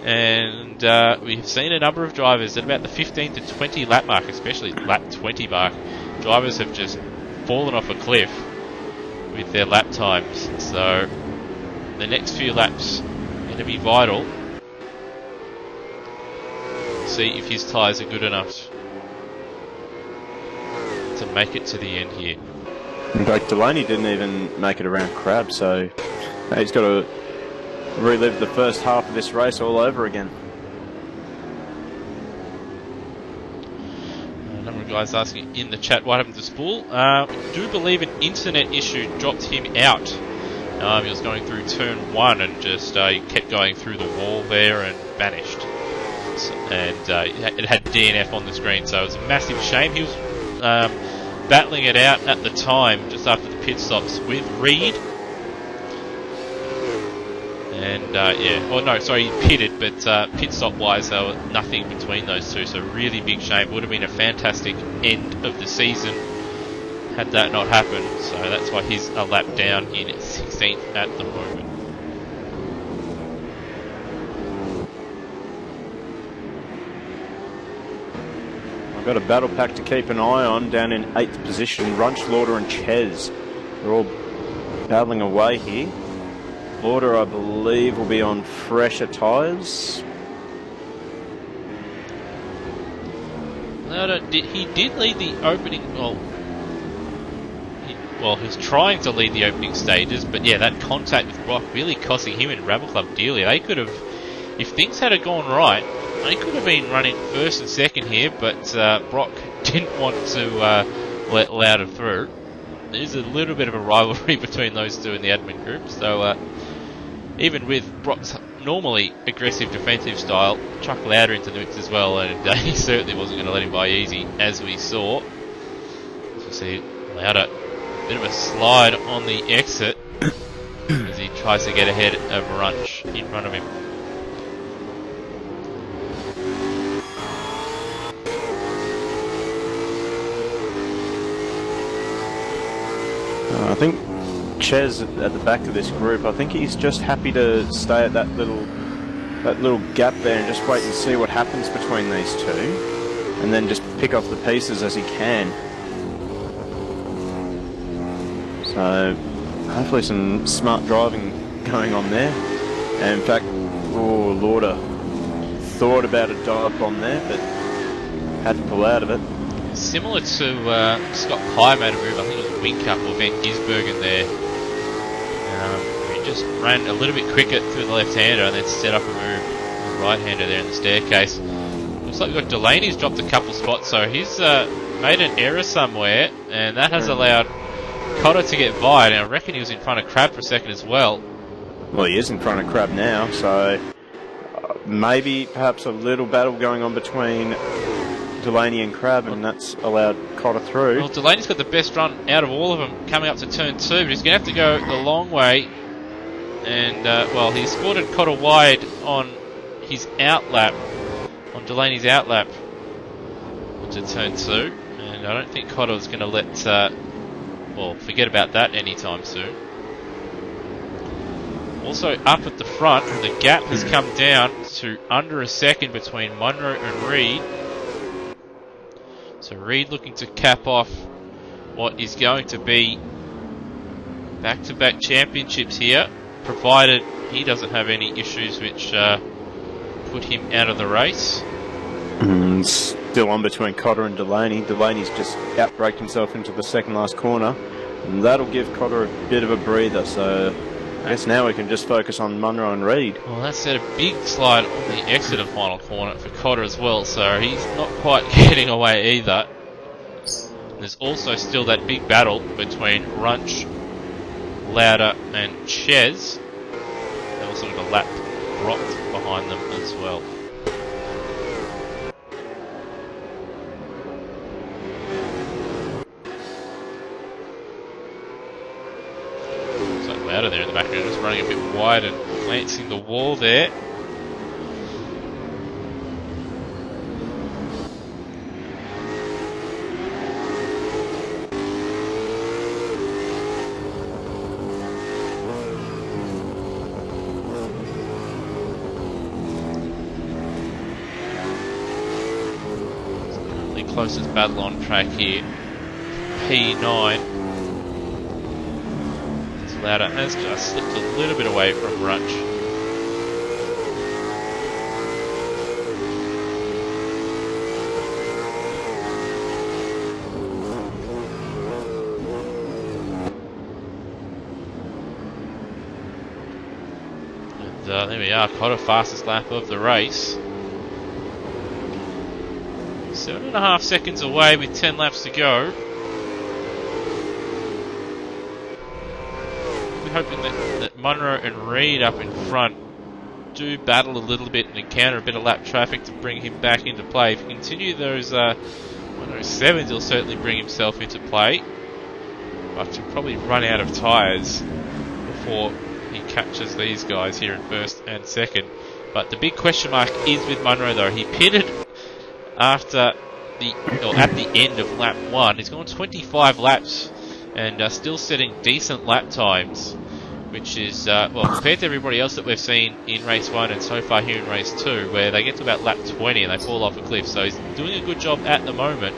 And we've seen a number of drivers at about the 15 to 20 lap mark, especially lap 20 mark. Drivers have just fallen off a cliff with their lap times. So the next few laps are going to be vital. See if his tyres are good enough to make it to the end here. In fact, Delaney didn't even make it around Crab, so he's got to relive the first half of this race all over again. guys asking in the chat what happened to Spool. I do believe an internet issue dropped him out. He was going through turn 1 and just he kept going through the wall there and vanished. It had DNF on the screen, so it was a massive shame. He was battling it out at the time, just after the pit stops, with Reed. And he pitted, but pit stop wise, there was nothing between those two, so really big shame. Would have been a fantastic end of the season had that not happened, so that's why he's a lap down in 16th at the moment. I've got a battle pack to keep an eye on down in 8th position. Runch, Lauder and Ches. They're all battling away here. Lauder, I believe, will be on fresher tyres. He did lead the opening... he was trying to lead the opening stages, but yeah, that contact with Brock really costing him and Rabble Club dearly. They could have... If things had gone right, they could have been running first and second here, but Brock didn't want to let Lauder through. There's a little bit of a rivalry between those two in the admin group, so even with Brock's normally aggressive defensive style, chuck Lauder into the mix as well, and he certainly wasn't going to let him by easy, as we saw. As we see Lauder, a bit of a slide on the exit as he tries to get ahead of Runch in front of him. I think Ches at the back of this group, I think he's just happy to stay at that little gap there and just wait and see what happens between these two, and then just pick off the pieces as he can. So hopefully some smart driving going on there. And in fact, Lauder thought about a dive bomb there, but had to pull out of it. Similar to Scott Pye made a move, I think it was Wing Cup or Van Gisbergen there. He just ran a little bit quicker through the left-hander and then set up a move, the right-hander there in the staircase. Looks like we've got Delaney's dropped a couple spots, so he's made an error somewhere, and that has allowed Cotter to get by, and I reckon he was in front of Crab for a second as well. Well, he is in front of Crab now, so maybe perhaps a little battle going on between Delaney and Crab, and that's allowed Cotter through. Well, Delaney's got the best run out of all of them coming up to turn 2, but he's going to have to go the long way. And, he spotted Cotter wide on his outlap, on Delaney's outlap to turn 2. And I don't think Cotter's going to let, forget about that anytime soon. Also up at the front, the gap has come down to under a second between Munro and Reed. So Reed looking to cap off what is going to be back-to-back championships here, provided he doesn't have any issues which put him out of the race. Still on between Cotter and Delaney. Delaney's just outbraked himself into the second last corner, and that'll give Cotter a bit of a breather, so I guess now we can just focus on Munro and Reed. Well, that set a big slide on the exit of final corner for Cotter as well, so he's not quite getting away either. There's also still that big battle between Runch, Lauder and Ches. They also got a lap dropped behind them as well. Lauder there in the background, just running a bit wide and glancing the wall there. The closest battle on track here, P9. Lauder has just slipped a little bit away from Runch. And there we are, Cotter fastest lap of the race. 7.5 seconds away with 10 laps to go. We're hoping that Munro and Reid up in front do battle a little bit and encounter a bit of lap traffic to bring him back into play. If he continue those 107s, he'll certainly bring himself into play. But he'll probably run out of tyres before he catches these guys here in first and second. But the big question mark is with Munro though. He pitted at the end of lap 1. He's gone 25 laps and still setting decent lap times, which is, well, compared to everybody else that we've seen in race 1 and so far here in race 2, where they get to about lap 20 and they fall off a cliff. So he's doing a good job at the moment,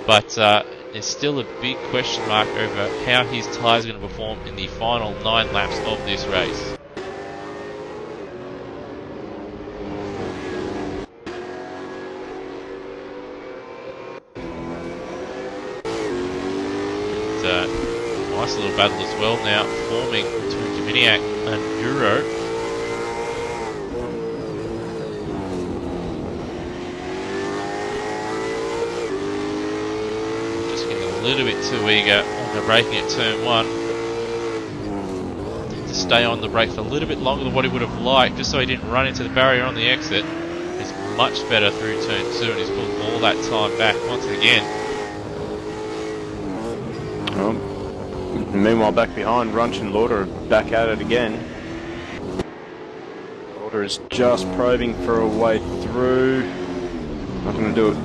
but there's still a big question mark over how his tyres are going to perform in the final 9 laps of this race. Nice little battle as well now forming between Dominiak and Euro. Just getting a little bit too eager on the braking at turn 1. Need to stay on the brake for a little bit longer than what he would have liked, just so he didn't run into the barrier on the exit. He's much better through turn 2 and he's pulled all that time back once again. Meanwhile, back behind, Runch and Lauder are back at it again. Lauder is just probing for a way through. Not going to do it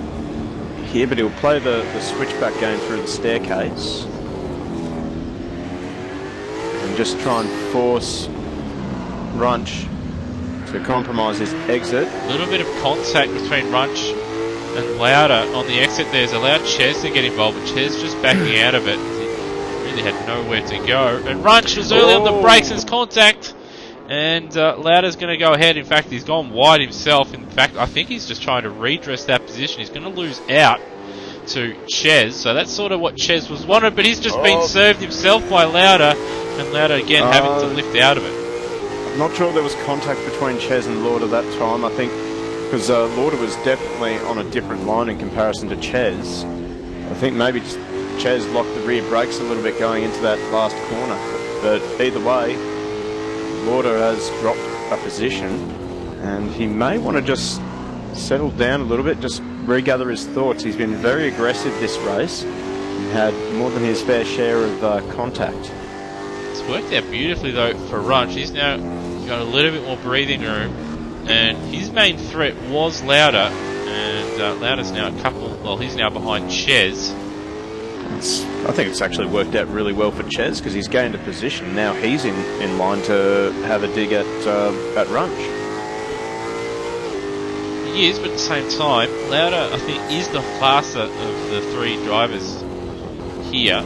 here, but he'll play the switchback going through the staircase. And just try and force Runch to compromise his exit. A little bit of contact between Runch and Lauder on the exit there has allowed Ches to get involved, but Ches just backing out of it. He had nowhere to go, and Runch was early on the brakes and contact, and Lauder's going to go ahead. In fact, he's gone wide himself. In fact, I think he's just trying to redress that position. He's going to lose out to Ches, so that's sort of what Ches was wanted, but he's just been served himself by Lauder, and Lauder again having to lift out of it. I'm not sure there was contact between Ches and Lauder that time. I think because Lauder was definitely on a different line in comparison to Ches. I think maybe just Ches locked the rear brakes a little bit going into that last corner, but either way, Lauder has dropped a position and he may want to just settle down a little bit, just regather his thoughts. He's been very aggressive this race and had more than his fair share of contact. It's worked out beautifully though for Runch. He's now got a little bit more breathing room, and his main threat was Lauder, and Lauder's now he's now behind Ches. I think it's actually worked out really well for Ches because he's gained a position. Now he's in line to have a dig at Runch. He is, but at the same time, Lauder, I think, is the faster of the 3 drivers here.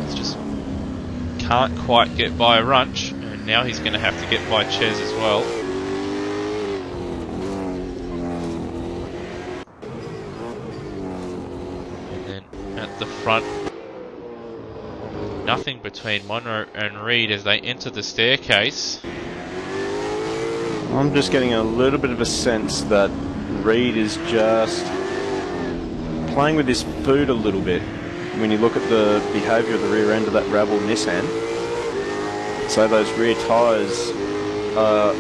He's just can't quite get by Runch, and now he's going to have to get by Ches as well. At the front, nothing between Munro and Reid as they enter the staircase. I'm just getting a little bit of a sense that Reid is just playing with his food a little bit. When you look at the behaviour of the rear end of that Rabble Nissan, so those rear tyres are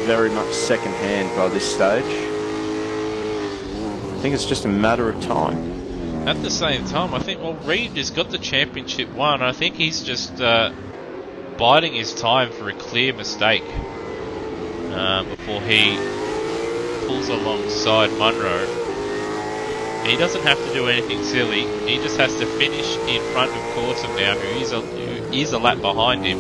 very much second hand by this stage. I think it's just a matter of time. At the same time, I think, well, Reid has got the championship won. I think he's just biding his time for a clear mistake before he pulls alongside Munro. He doesn't have to do anything silly. He just has to finish in front of Corson now, who is a lap behind him.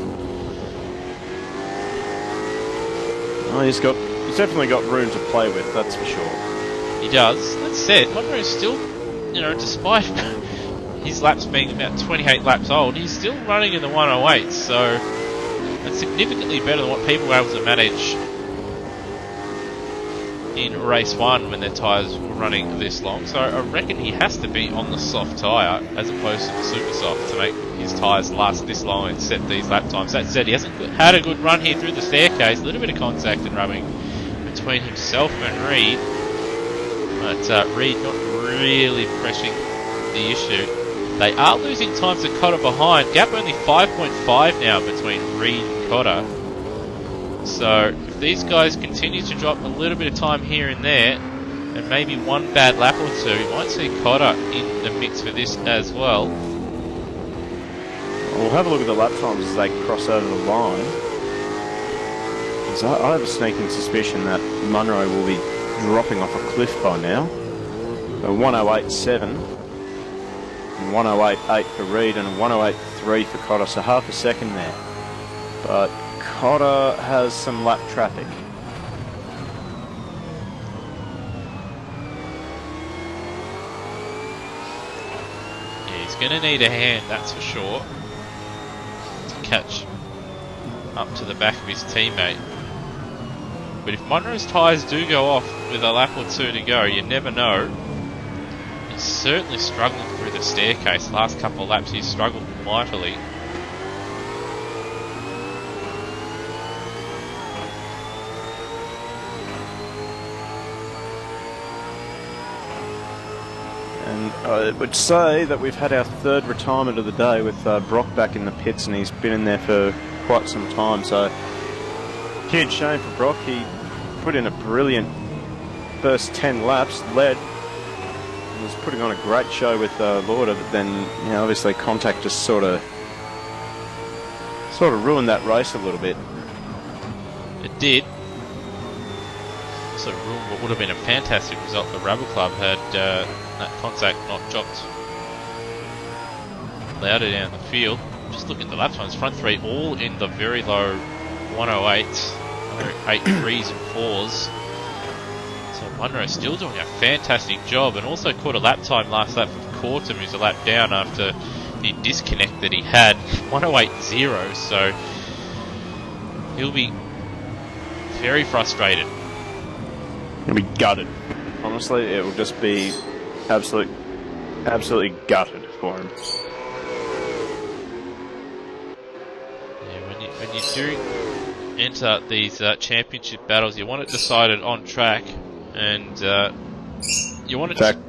Oh, he's definitely got room to play with, that's for sure. He does. That said, Munro's still, despite his laps being about 28 laps old, he's still running in the 108s, so that's significantly better than what people were able to manage in race 1 when their tyres were running this long. So I reckon he has to be on the soft tyre as opposed to the super soft to make his tyres last this long and set these lap times. That said, he hasn't had a good run here through the staircase. A little bit of contact and rubbing between himself and Reid. But Reed not really pressing the issue. They are losing time to Cotter behind. Gap only 5.5 now between Reed and Cotter. So if these guys continue to drop a little bit of time here and there, and maybe one bad lap or two, you might see Cotter in the mix for this as well. We'll have a look at the lap times as they cross over the line. So I have a sneaking suspicion that Munro will be dropping off a cliff by now. A 108.7, and 108.8 for Reed, and a 108.3 for Cotter, so half a second there. But Cotter has some lap traffic. Yeah, he's going to need a hand, that's for sure, to catch up to the back of his teammate. But if Munro's tyres do go off with a lap or two to go, you never know. He's certainly struggling through the staircase. Last couple of laps he's struggled mightily. And I would say that we've had our third retirement of the day with Brock back in the pits, and he's been in there for quite some time, so huge shame for Brock. He put in a brilliant first 10 laps, led, and was putting on a great show with Lauder, but then, you know, obviously contact just sort of ruined that race a little bit. It did. Also ruined what would have been a fantastic result for Rebel Club had that contact not dropped louder down the field. Just looking at the lap times, front three all in the very low 108s, 108.3s and 4s. So Munro still doing a fantastic job, and also caught a lap time last lap of Cortum, who's a lap down after the disconnect that he had, 108.0, so he'll be very frustrated. He'll be gutted. Honestly, it will just be absolutely gutted for him. When you do enter these championship battles, you want it decided on track, and you want it. In fact,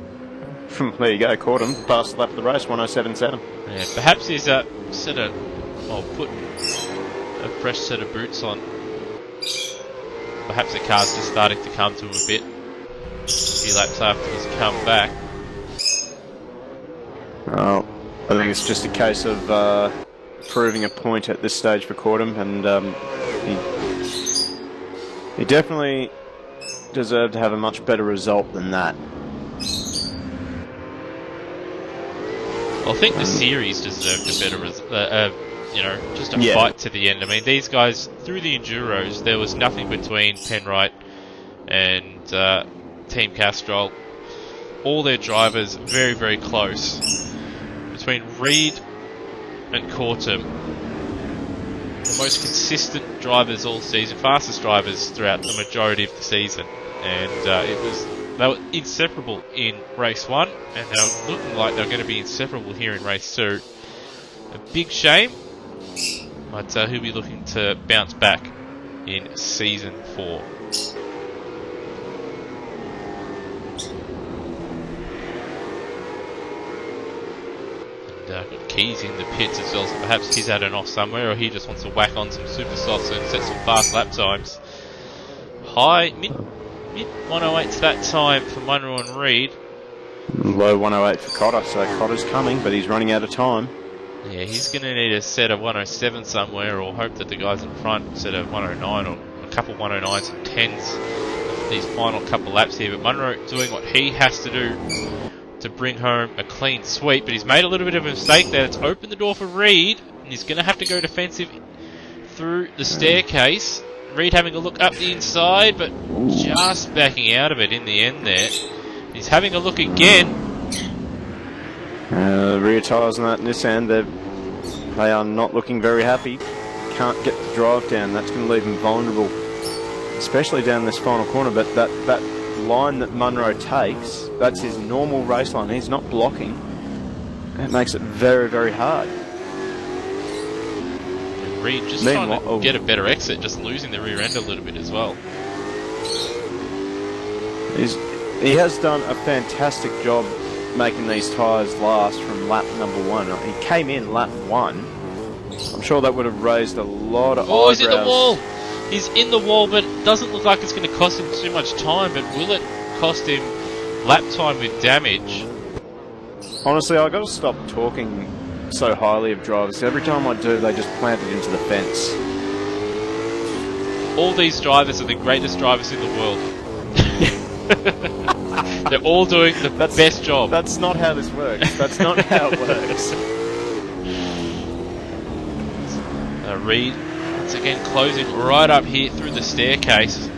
there you go, caught him. Fast lap of the race, 107.7. Yeah, perhaps he's put a fresh set of boots on. Perhaps the car's just starting to come to him a bit. A few laps after he's come back. Well, I think it's just a case of proving a point at this stage for Cortum, and he definitely deserved to have a much better result than that. Well, I think the series deserved a better just a fight to the end. I mean, these guys, through the Enduros, there was nothing between Penrite and Team Castrol. All their drivers very, very close. Between Reed and Cortum, the most consistent drivers all season, fastest drivers throughout the majority of the season, and they were inseparable in race 1, and they were looking like they were going to be inseparable here in race 2. A big shame, but he'll be looking to bounce back in season 4. Got Keys in the pits as well, so perhaps he's had an off somewhere, or he just wants to whack on some super softs and set some fast lap times. Mid 108's that time for Munro and Reed. Low 108 for Cotter, so Cotter's coming, but he's running out of time. Yeah, he's going to need a set of 107 somewhere, or hope that the guys in front set of 109, or a couple 109s and 10s for these final couple laps here. But Munro doing what he has to do to bring home a clean sweep, but he's made a little bit of a mistake there. It's opened the door for Reed, and he's going to have to go defensive through the staircase. Reed having a look up the inside, but just backing out of it in the end there. He's having a look again. Rear tyres on that Nissan, they are not looking very happy. Can't get the drive down. That's going to leave him vulnerable, especially down this final corner. But that line that Munro takes, that's his normal race line. He's not blocking. That makes it very, very hard. Reed just trying to get a better exit, just losing the rear end a little bit as well. He has done a fantastic job making these tyres last from lap number 1. He came in lap 1. I'm sure that would have raised a lot of eyebrows. He's in the wall! He's in the wall, but it doesn't look like it's going to cost him too much time, but will it cost him lap time with damage? Honestly, I've got to stop talking so highly of drivers. Every time I do, they just plant it into the fence. All these drivers are the greatest drivers in the world. They're all doing the best job. That's not how this works. That's not how it works. Reed, once again, closing right up here through the staircase.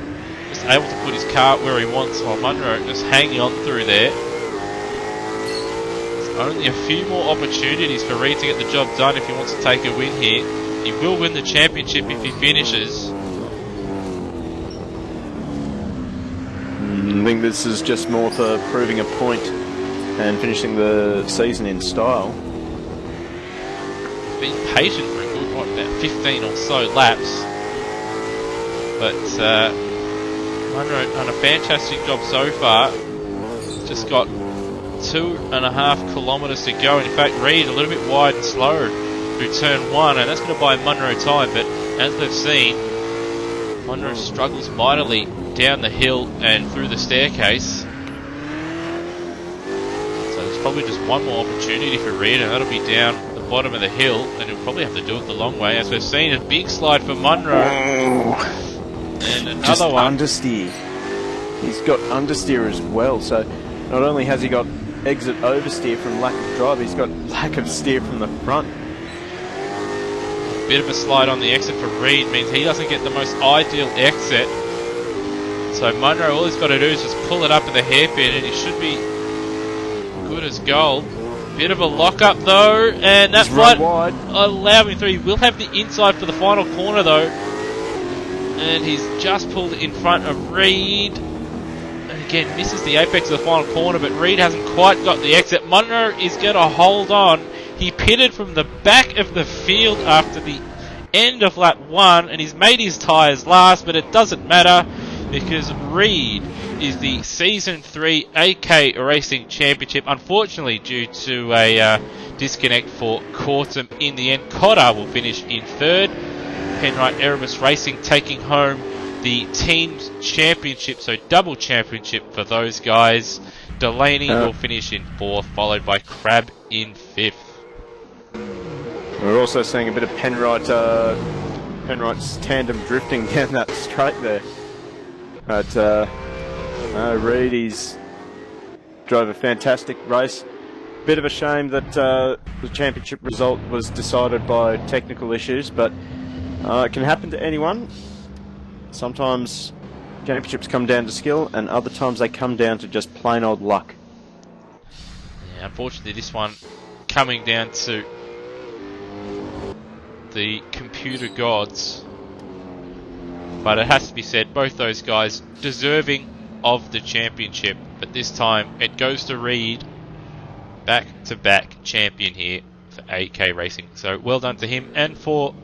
Just able to put his car where he wants, while Munro just hanging on through there. There's only a few more opportunities for Reed to get the job done if he wants to take a win here. He will win the championship if he finishes. I think this is just more for proving a point and finishing the season in style. Been patient for a good, about 15 or so laps. But Munro done a fantastic job so far. Just got 2.5 kilometres to go. In fact, Reed a little bit wide and slow through turn 1, and that's going to buy Munro time. But as we've seen, Munro struggles mightily down the hill and through the staircase. So there's probably just one more opportunity for Reed, and that'll be down the bottom of the hill, and he'll probably have to do it the long way. As we've seen, a big slide for Munro. And another just one. Understeer. He's got understeer as well, so not only has he got exit oversteer from lack of drive, he's got lack of steer from the front. Bit of a slide on the exit for Reed means he doesn't get the most ideal exit. So Munro, all he's got to do is just pull it up at the hairpin, and he should be good as gold. Bit of a lock-up though, and that might allow him through. He will have the inside for the final corner though. And he's just pulled in front of Reed. And again, misses the apex of the final corner, but Reed hasn't quite got the exit. Munro is going to hold on. He pitted from the back of the field after the end of lap 1, and he's made his tyres last, but it doesn't matter because Reed is the Season 3 AK Racing Championship. Unfortunately, due to a disconnect for Cortum in the end, Cotter will finish in 3rd. Penrite Erebus Racing taking home the team's championship, so double championship for those guys. Delaney will finish in 4th, followed by Crab in 5th. We're also seeing a bit of Penrite's tandem drifting down that straight there. But Reed, he's drove a fantastic race. Bit of a shame that the championship result was decided by technical issues, but it can happen to anyone. Sometimes championships come down to skill, and other times they come down to just plain old luck. Yeah, unfortunately, this one coming down to the computer gods. But it has to be said, both those guys deserving of the championship. But this time, it goes to Reed, back-to-back champion here for AK Racing. So well done to him, and for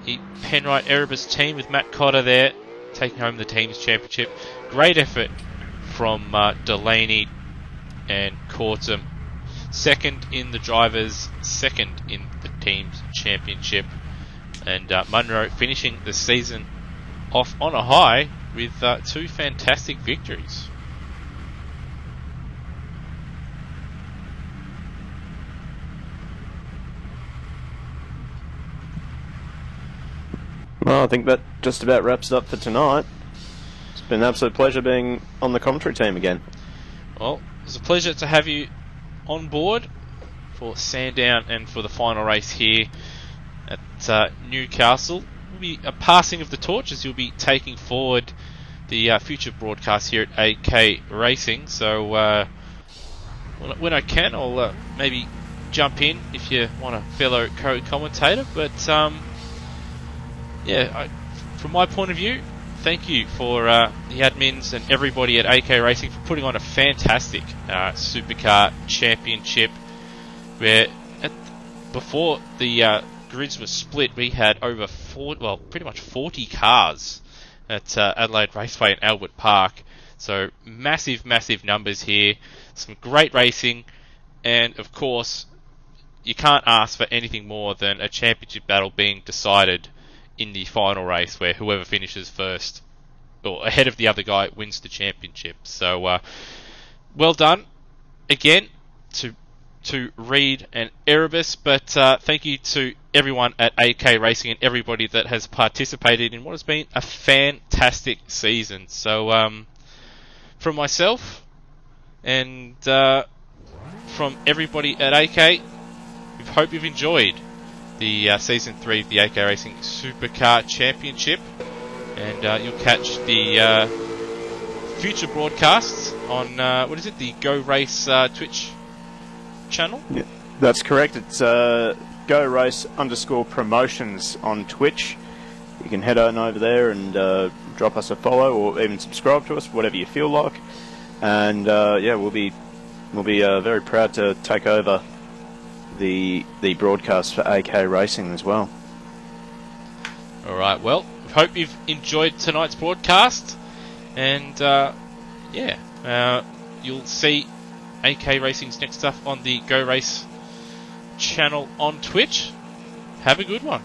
the Penrite Erebus team with Matt Cotter there, taking home the team's championship. Great effort from Delaney and Cortum. 2nd in the drivers, 2nd in the team's championship. And Munro finishing the season off on a high with 2 fantastic victories. Well, I think that just about wraps it up for tonight. It's been an absolute pleasure being on the commentary team again. Well, it's a pleasure to have you on board for Sandown and for the final race here at Newcastle. It will be a passing of the torch as you'll be taking forward the future broadcast here at AK Racing. So when I can, I'll maybe jump in if you want a fellow co-commentator. But yeah, from my point of view, thank you for the admins and everybody at AK Racing for putting on a fantastic Supercar Championship, where before the grids were split, we had over pretty much 40 cars at Adelaide Raceway and Albert Park. So massive, massive numbers here. Some great racing. And, of course, you can't ask for anything more than a championship battle being decided in the final race, where whoever finishes first or ahead of the other guy wins the championship. So, well done again to Reed and Erebus, but thank you to everyone at AK Racing and everybody that has participated in what has been a fantastic season. So, from myself and from everybody at AK, we hope you've enjoyed the Season 3 of the AK Racing Supercar Championship, and you'll catch the future broadcasts on, the Go Race Twitch channel? Yeah, that's correct. It's Go Race _promotions on Twitch. You can head on over there and drop us a follow, or even subscribe to us, whatever you feel like. And we'll be very proud to take over the broadcast for AK Racing as well. All right. Well, hope you've enjoyed tonight's broadcast, and you'll see AK Racing's next stuff on the Go Race channel on Twitch. Have a good one.